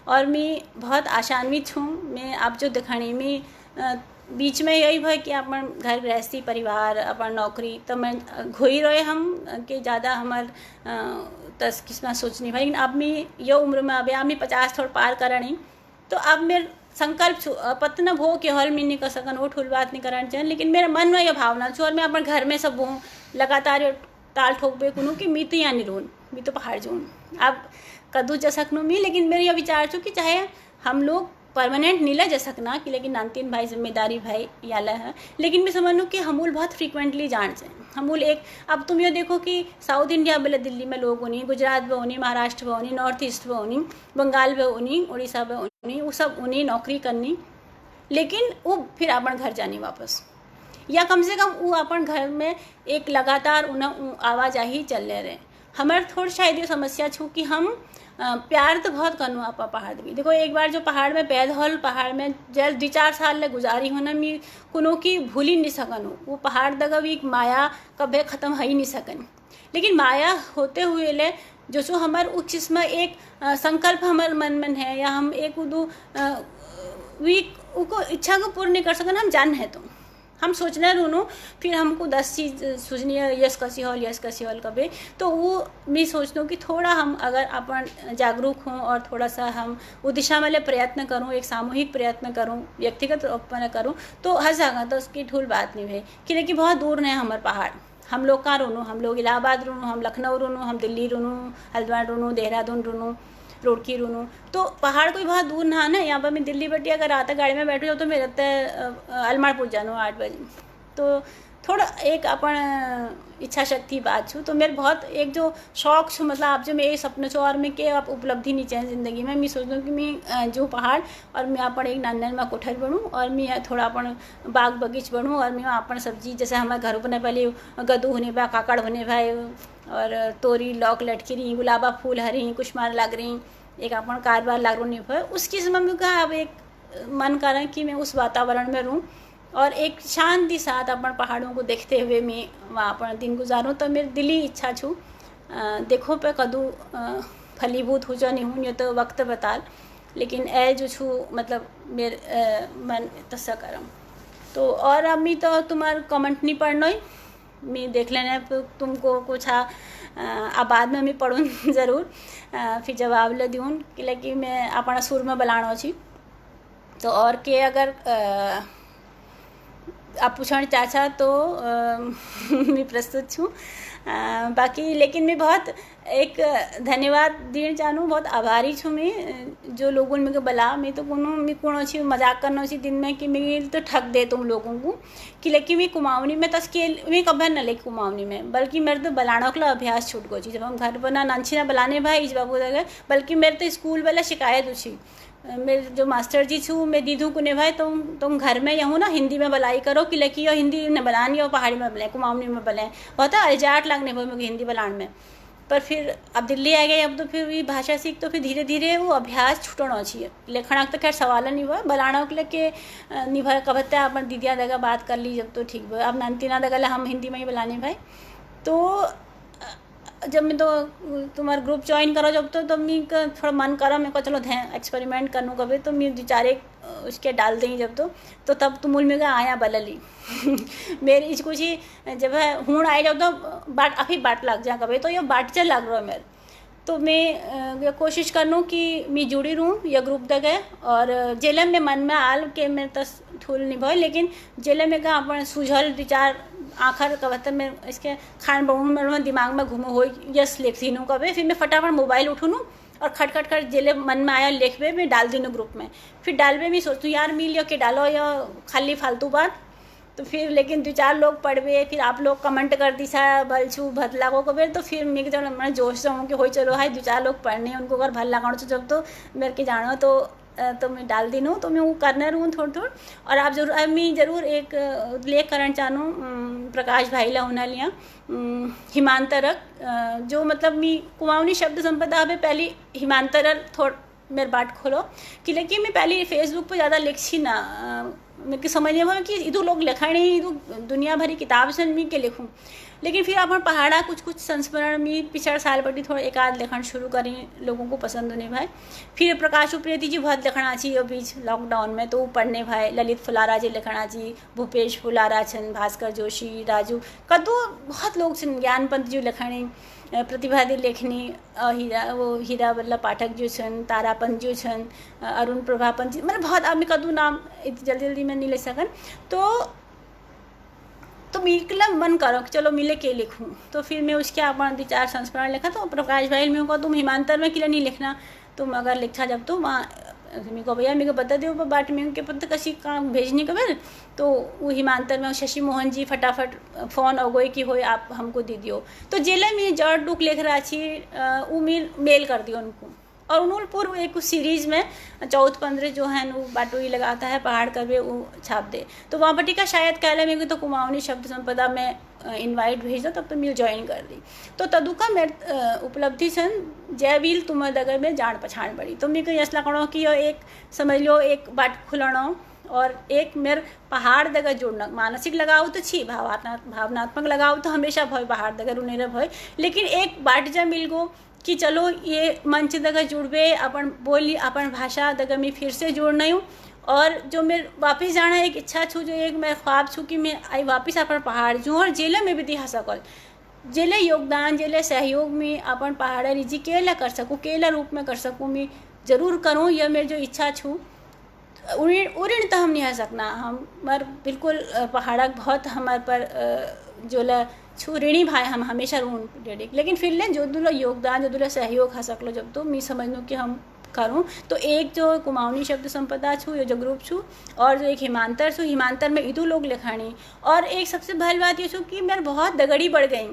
और मैं बहुत आशान्वित हूँ। मैं आप जो दिखानी में बीच में यही भाई कि अपन घर गृहस्थी परिवार अपन नौकरी, तो मैं घोई रहे हम कि ज़्यादा हमार तस किस्म सोचनी भाई। अब मैं ये उम्र में अब मैं 50 थोड़ा पार करनी, तो अब मेरे संकल्प छू पतना भो के हॉल में नहीं कर सकन, वो ठुल बात नहीं करना चाहिए, लेकिन मेरे मन में यह भावना छू। और मैं अपन घर में सब हूँ लगातार ताल ठोक बे कुनू कि मी तो यहाँ नहीं रहूँ, मी तो पहाड़ जाऊँ। अब कदू जा सकनू मी, लेकिन मेरे यह विचार छू कि चाहे हम लोग परमानेंट नीला जा सकना कि, लेकिन नानतीन भाई जिम्मेदारी भाई याला है, लेकिन मैं समझ लूँ कि हमूल बहुत फ्रीक्वेंटली जान जाए हमूल एक। अब तुम ये देखो कि साउथ इंडिया बोले दिल्ली में लोग होनी, गुजरात में होनी, महाराष्ट्र में होनी, नॉर्थ ईस्ट में होनी, बंगाल में होनी, उड़ीसा में होनी, वो सब उन्हीं नौकरी करनी, लेकिन वो फिर अपन घर जानी वापस, या कम से कम वो अपन घर में एक लगातार उन्हें आवाजाही चलने रहे। हमारे थोड़ी शायद ये समस्या छू कि हम प्यार तो बहुत करनू आप पहाड़ भी। देखो एक बार जो पहाड़ में पैदा हल, पहाड़ में जल 2-4 साल ले गुजारी होना, मैं कुनों की भूल ही नहीं सकन। वो पहाड़ दगा भी माया कभी ख़त्म हो ही नहीं सकन, लेकिन माया होते हुए ले जो सो हमारे उस चीज़ में एक संकल्प हमारे मन में है, या हम एक उदू उनको इच्छा को पूर्ण नहीं कर सकन, हम जान है तो हम सोचना रूनू, फिर हमको 10 चीज़ सोचनी है, यस कसी हॉल कभी। तो वो मैं सोचता हूँ कि थोड़ा हम अगर अपन जागरूक हों और थोड़ा सा हम वो दिशा वाले प्रयत्न करूँ, एक सामूहिक प्रयत्न करूँ, व्यक्तिगत रूप में करूँ, तो हर जगह तो उसकी ठूल बात नहीं है कि, लेकिन बहुत दूर नहीं है हमारे पहाड़। हम लोग कहाँ रूनू, हम लोग इलाहाबाद रूनू, हम लखनऊ रूनू, हम दिल्ली रूनू, हल्द्वानी रूनू, देहरादून रूनू, रुड़की रूनू। तो पहाड़ कोई बहुत दूर ना है ना। यहाँ पर मैं दिल्ली बटी अगर आता गाड़ी में बैठ जाऊँ तो मैं रहता है अलमाड़पुर जानू 8 बजे। तो थोड़ा एक अपन इच्छा शक्ति बात छू। तो मेरे बहुत एक जो शौक छू, मतलब आप जो मेरे सपने छो और मैं के आप उपलब्धि नहीं चाहिए ज़िंदगी में, मैं सोचूँ कि मैं जो पहाड़ और मैं अपन एक नंदन में कोठर बनूँ, और मैं थोड़ा अपन बाग बगीच बनूँ, और मैं अपन सब्जी जैसे हमारे घर बने पहले गद्दू होने बा, काकड़ होने भाई, और तोरी लौक लटकी रही, गुलाबा फूल हरी, कुछ मार लग रही, एक अपन कारबार लाग नहीं है उस किस्म में कहा। अब एक मन करें कि मैं उस वातावरण में रहूँ और एक शांति साथ अपन पहाड़ों को देखते हुए मैं वहाँ पर दिन गुजारूँ। तो मेरी दिली इच्छा छू देखो पे कदू फलीभूत हो जा नहीं हूँ, ये तो वक्त बताल, लेकिन ए जो छू मतलब मेरे मन तस्सा करम। तो और अब मैं तो तुम्हारा कमेंट नहीं पढ़ना ही, मैं देख लेना तुमको कुछ अब बाद में मैं पढ़ूँ ज़रूर, फिर जवाब ले दूँ कि, लेकिन मैं अपना सुर में बलाना छी। तो और के अगर आप पूछना चाचा तो मैं प्रस्तुत छूँ। बाकी लेकिन मैं बहुत एक धन्यवाद देना चाहूँ, बहुत आभारी छूँ मैं जो लोगों ने मुझे बला। मैं तो कौन अच्छी मजाक करना अच्छी दिन में कि मैं तो ठग दे तुम लोगों को कि, लेकिन मैं कुमाऊनी में तस्केल मैं कभी न ले कुमाऊनी में, बल्कि मेरे तो बलाना का अभ्यास छूट गो। जब हम घर पर ना नंछी ना बलाने भाई इस बाबू दगे, बल्कि मेरे तो स्कूल वाला शिकायत उछी मेरे जो मास्टर जी छू मैं दीदू को ने भाई तुम घर में यहूँ ना हिंदी में बलाई करो कि लकी और हिंदी ने बनानी और पहाड़ी में बनाए कुमाऊनी में बनाए बहुत अजाट लगने भाई मुझे हिंदी बनाने में। पर फिर अब दिल्ली आ गई अब तो फिर भी भाषा सीख तो फिर धीरे धीरे वो अभ्यास छूटना चाहिए लिखना तो खैर सवाल नहीं हुआ बलाना के लेके नहीं भाई कबत्ते अपन दीदिया दगा बात कर ली जब तो ठीक भाई अब नंतीना दगा हम हिंदी में ही बुलाने भाई। तो जब मैं तो तुम्हारा ग्रुप ज्वाइन करो जब तो मैं थोड़ा मन करा मेरे को चलो ध्यान एक्सपेरिमेंट करनू कभी तो मैं बेचारे उसके डाल दें जब तो तब तुम मूल में आया बलली मेरी इस कुछ ही जब है हूँ आए जब तो बाट अभी बाट लग जा कभी तो ये बाट चल लग रहा है मेरे। तो मैं ये कोशिश करनू कि मैं जुड़ी रहूँ यह ग्रुप तक और जेल में मन में आल के मैं तस थूल नहीं भाई लेकिन जेल में कहा अपन सुझल विचार आखिर कबत्तर में इसके खान बढ़ू में दिमाग में घूमो हो यस लिखती नू कभी फिर मैं फटाफट मोबाइल उठूँ और खट खट खट जेले मन में आया लिख मैं डाल दी ग्रुप में। फिर डालवे मैं सोचूँ यार मिल या के डालो या खाली फालतू बात तो फिर लेकिन 2-4 लोग पढ़वे फिर आप लोग कमेंट कर दी सा भल छू भद लागो को फिर तो फिर मैं जब मैं जोश से हूँ कि हो चलो हाई 2-4 लोग पढ़ने उनको अगर भल लगाओ तो जब तो मेरे के जानो तो मैं डाल दी तो मैं वो करने रहूँ थोड़ा और आप जरूर मैं ज़रूर एक लेख करण चाहूँ प्रकाश भाई ला होना लिया हिमांतरक जो मतलब मैं कुमाऊनी शब्द संपदा में पहली हिमांतरक थोड़ा मेरे बाट खोलो कि लेकिन मैं पहले फेसबुक पर ज़्यादा लिखी ना मेरे समझ नहीं हुआ कि इधर लोग लिखा नहीं इधर दुनिया भरी किताब से मैं के लिखूँ लेकिन फिर अपन पहाड़ा कुछ संस्मरण में पिछड़ साल बटी थोड़ा एक आध लिखना शुरू करी लोगों को पसंद होने भाई। फिर प्रकाश उप्रेती जी बहुत लिखना चाहिए बीच लॉकडाउन में तो पढ़ने भाई ललित फुलारा जी लिखना चाहिए भूपेश फुलारा छन भास्कर जोशी राजू कदू बहुत लोग छन ज्ञानपंत जी लिखने प्रतिभा दी लेखनी हीरा वल्लभ पाठक जो छन तारापंत जो छन अरुण प्रभापंत जी मतलब बहुत आदमी कदू नाम जल्दी जल्दी में नहीं ले सकन तो मिलना मन करो कि चलो मिले के लिखूँ तो फिर मैं उसके अपन 2-4 संस्मरण लिखा तो प्रकाश भाई मैं तुम हिमांतर में किला नहीं लिखना तुम अगर लिखा जब तो वहाँ मेरे को भैया मेरे को बता दो बाट में उनके पता कसी काम भेजने के बाद तो वो हिमांतर में शशि मोहन जी फटाफट फ़ोन अगोई कि हो आप हमको दे दियो तो जेला में जड़ डुक लिख रहा छी वो मेल कर दियो उनको और उन्होंने पूर्व एक सीरीज में 14-15 जो है वो बाटोई लगाता है पहाड़ कर वो छाप दे तो वहाँ बटी का शायद कहले मेरे तो कुमाऊनी शब्द संपदा में इनवाइट भेज दो तब तो मैं ज्वाइन कर दी तो तदुका मेरे उपलब्धि छन जयवील तुम्हें दगर में जान पछाण पड़ी तो मेरे को यस लगना कि एक समझ लो एक बाट खुलना और एक मेरे पहाड़ दगर जुड़ना मानसिक लगाव तो छी भावनात्मक लगाव तो हमेशा भय पहाड़ दगर उन्हें भय लेकिन एक बाट जब मिल गो कि चलो ये मंच दगा जुड़वे अपन बोली अपन भाषा दगा मैं फिर से जुड़ना हूँ और जो मेरे वापस जाना एक इच्छा छू जो एक मैं ख्वाब छू कि मैं आई वापस अपन पहाड़ जूँ और जेले में भी दिखा सकल जेले योगदान जेले सहयोग में अपन पहाड़ रिजी केला कर सकूँ केला रूप में कर सकूँ मैं जरूर करूँ यह मेरी जो इच्छा छू उड़ीन तो हम नहीं आ सकना हमार बिल्कुल पहाड़ा बहुत हमारे पर जो ला छू ऋणी भाई हम हमेशा रून डेडिक लेकिन फिर ले जो दूल्हा योगदान जो दूल्हा सहयोग खा सकलो जब तो मैं समझ कि हम करूँ तो एक जो कुमाऊनी शब्द संपदा छू या जो ग्रुप छू और जो एक हिमांतर छू हिमांतर में इदू लोग लिखानी और एक सबसे भल बात ये छू कि मेरे बहुत दगड़ी बढ़ गई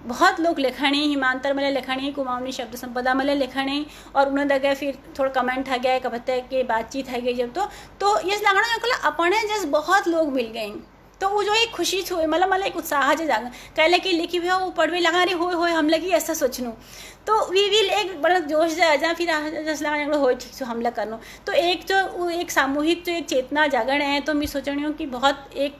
बहुत लोग लिखणी हिमांतर मले लिखणी कुमाऊनी शब्द संपदा मले लिखणी और उन्हें दगे फिर थोड़ा कमेंट आ गया कबत्ते के बातचीत है गई जब तो ये लगना अपने जैसे बहुत लोग मिल गए तो वो जो एक खुशी छो मतलब एक उत्साह जो जागा कहले कि लिखी हुआ वो पढ़वे लगा रही हो हम लगी ऐसा सोचनू तो वी विल एक बड़ा जोश जा फिर जैसे लगा हो ठीक से हमला करनो तो एक जो वो एक सामूहिक जो एक चेतना जागरण है तो मैं सोच रही हूँ कि बहुत एक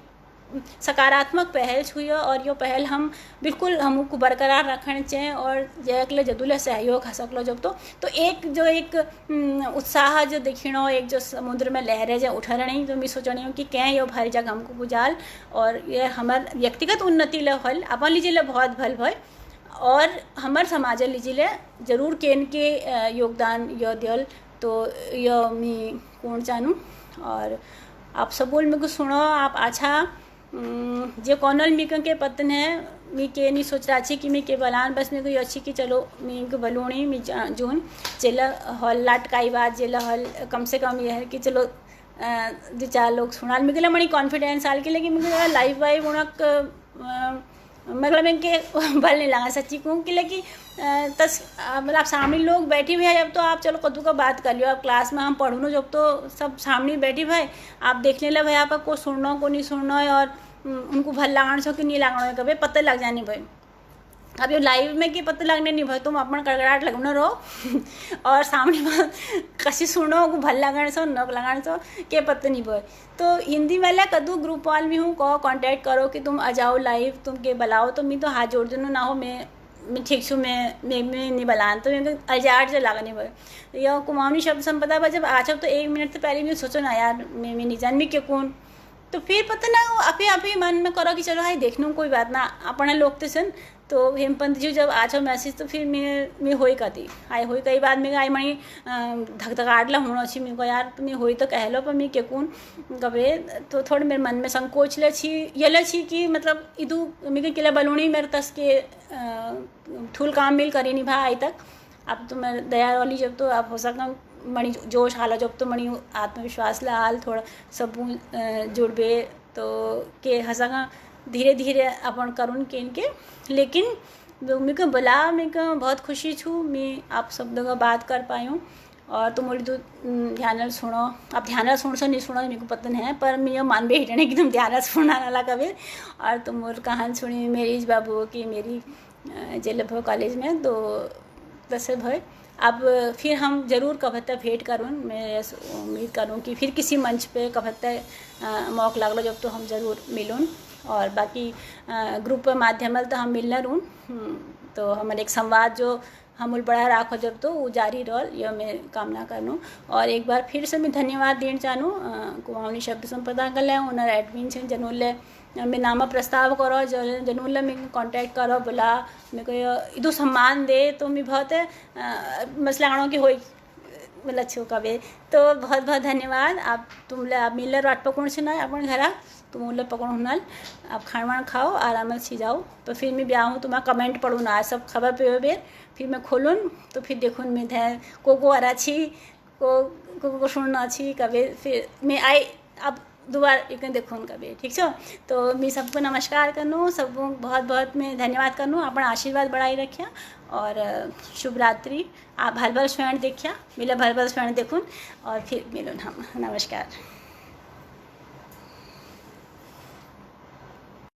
सकारात्मक पहल हुई है और ये पहल हम बिल्कुल हमको बरकरार रखना चाहिए और जयकले जदुले सहयोग हा सकलो जब तो एक जो एक उत्साह जो देखिणो एक जो समुद्र में लहरें जो उठ रही तो मैं सोच रही हूँ कि क्या ये भर जगह हमको बुझाल और ये हमार व्यक्तिगत उन्नति ले हल अपन लीजिए ले बहुत भल भय और हमार समाज लीजिए ले जरूर केन के योगदान यो दियल तो यो मैं कौन जानूँ और आप सब बोल मेरे को सुनो आप अच्छा जे कॉनल मी के पतन है मी के नहीं सोच रहा कि मैं के बलान बस मेरे को अच्छी कि चलो मी को बलूणी मी जून जेला हॉल लाटकाई बात जेला हॉल कम से कम यह है कि चलो 2-4 लोग सुना मेरे मणी कॉन्फिडेंस आल के लेकिन मेरे लाइव वाइव उनक मतलब इनके बल नहीं लगा सच्ची कहूँ कि लेकिन मतलब सामने लोग बैठी हुए हैं जब तो आप चलो कद्दू का बात कर लियो। आप क्लास में हम पढ़ू न जब तो सब सामने बैठी भाई आप देखने लगे भाई आप को सुनना को नहीं सुनना है और उनको भल लगाना छो कि नहीं लगाना है कभी पता लग जानी भाई। अब ये लाइव में कि पता लगने नहीं भाई तुम अपन कड़कड़ाहट लगना रहो और सामने कसी सुनो को भल लगाने सो नक लगाने सो के पता नहीं भाई। तो हिंदी वाला कद्दू ग्रुप वाल में हूँ कहो कांटेक्ट करो कि तुम आ जाओ लाइव तुम के बुलाओ तो मैं तो हाथ जोड़ दूँ ना हो मैं ठीक छूँ मैं नहीं बलान तो मैं अजाट से लगा नहीं भाई। यह कुमाऊनी शब्द संपदा पर जब आ तो 1 मिनट से पहले मैं सोचो ना यार मैं नहीं जान मैं क्यों कौन तो फिर पता ना आप ही मन में करो कि चलो हाई देखना कोई बात ना अपने लोग तो सन। तो हेमपंत जी जब आछो मैसेज तो फिर मैं होई का थी आई होई कई बात में आई मणि धकधकाटला होना छी मैं को यार तुम्हें होई तो कह लो पर मैं के कौन कबे तो थोड़े मेरे मन में संकोच ले छी ये छी कि मतलब इदू मैं किला बलूनी मेरे तस के ठूल काम मिल करी नहीं भाई तक। अब तो मैं दया वाली जब तो आप हो सका मणि जोश हाल जब तो मणि आत्मविश्वास ला हाल थोड़ा सब जुड़बे तो के हंसा धीरे धीरे अपन करूँ के इनके लेकिन मैं बुला मैं बहुत खुशी छूँ मैं आप सब का बात कर पाई हूँ और तुम बोली तो ध्यान सुनो आप ध्यान सुन सो नहीं सुनो मेरे को पता नहीं है पर मैं ये मान भी हिटने कि तुम ध्यान सुनना वाला कभी और तुम और कहानी सुनी मेरी बाबू की मेरी जेलभ कॉलेज में तो वैसे भाई अब फिर हम ज़रूर कभत्ता भेंट करूँ मैं उम्मीद करूँ कि फिर किसी मंच पे कभत्ता मौका लागलो जब तो हम ज़रूर मिलूँ और बाकी ग्रुप माध्यम तो हम मिलना रूँ तो हमारे एक संवाद जो हम बढ़ा राखो जब तो वो जारी रह यह मैं कामना करूँ। और एक बार फिर से मैं धन्यवाद देना चाहूँ कुमाऊनी शब्द संपदा कल उन्हें एडमिन से जनूल्य मैं नाम प्रस्ताव करो जनूल्य में कांटेक्ट करो बुला मेरे को इदू सम्मान दे तो मैं बहुत मसला की हो मतलब अच्छे कवे तो बहुत बहुत धन्यवाद। आप तुमले आप मिलर वाट पकड़ से ना अपन घरा तुम उल्ले पकड़ हुनल आप खान वान खाओ आराम से जाओ तो फिर मैं ब्याह हूँ तुम्हारा कमेंट पढ़ूँ ना सब खबर पे हो बेर फिर मैं खोलूँ तो फिर देखूँ मैं ध्यान को अराछी को सुनना अच्छी कभी फिर मैं आई अब दोबारा एक देखूँ कभी ठीक छो। तो मैं सबको नमस्कार करूँ सबको बहुत बहुत मैं धन्यवाद करूँ अपना आशीर्वाद बढ़ाई रखिया और शुभ रात्रि। आप भल भल स्वर्ण देखिया मिले भल भल स्वर्ण देखूँ और फिर मिलूँ हम नमस्कार।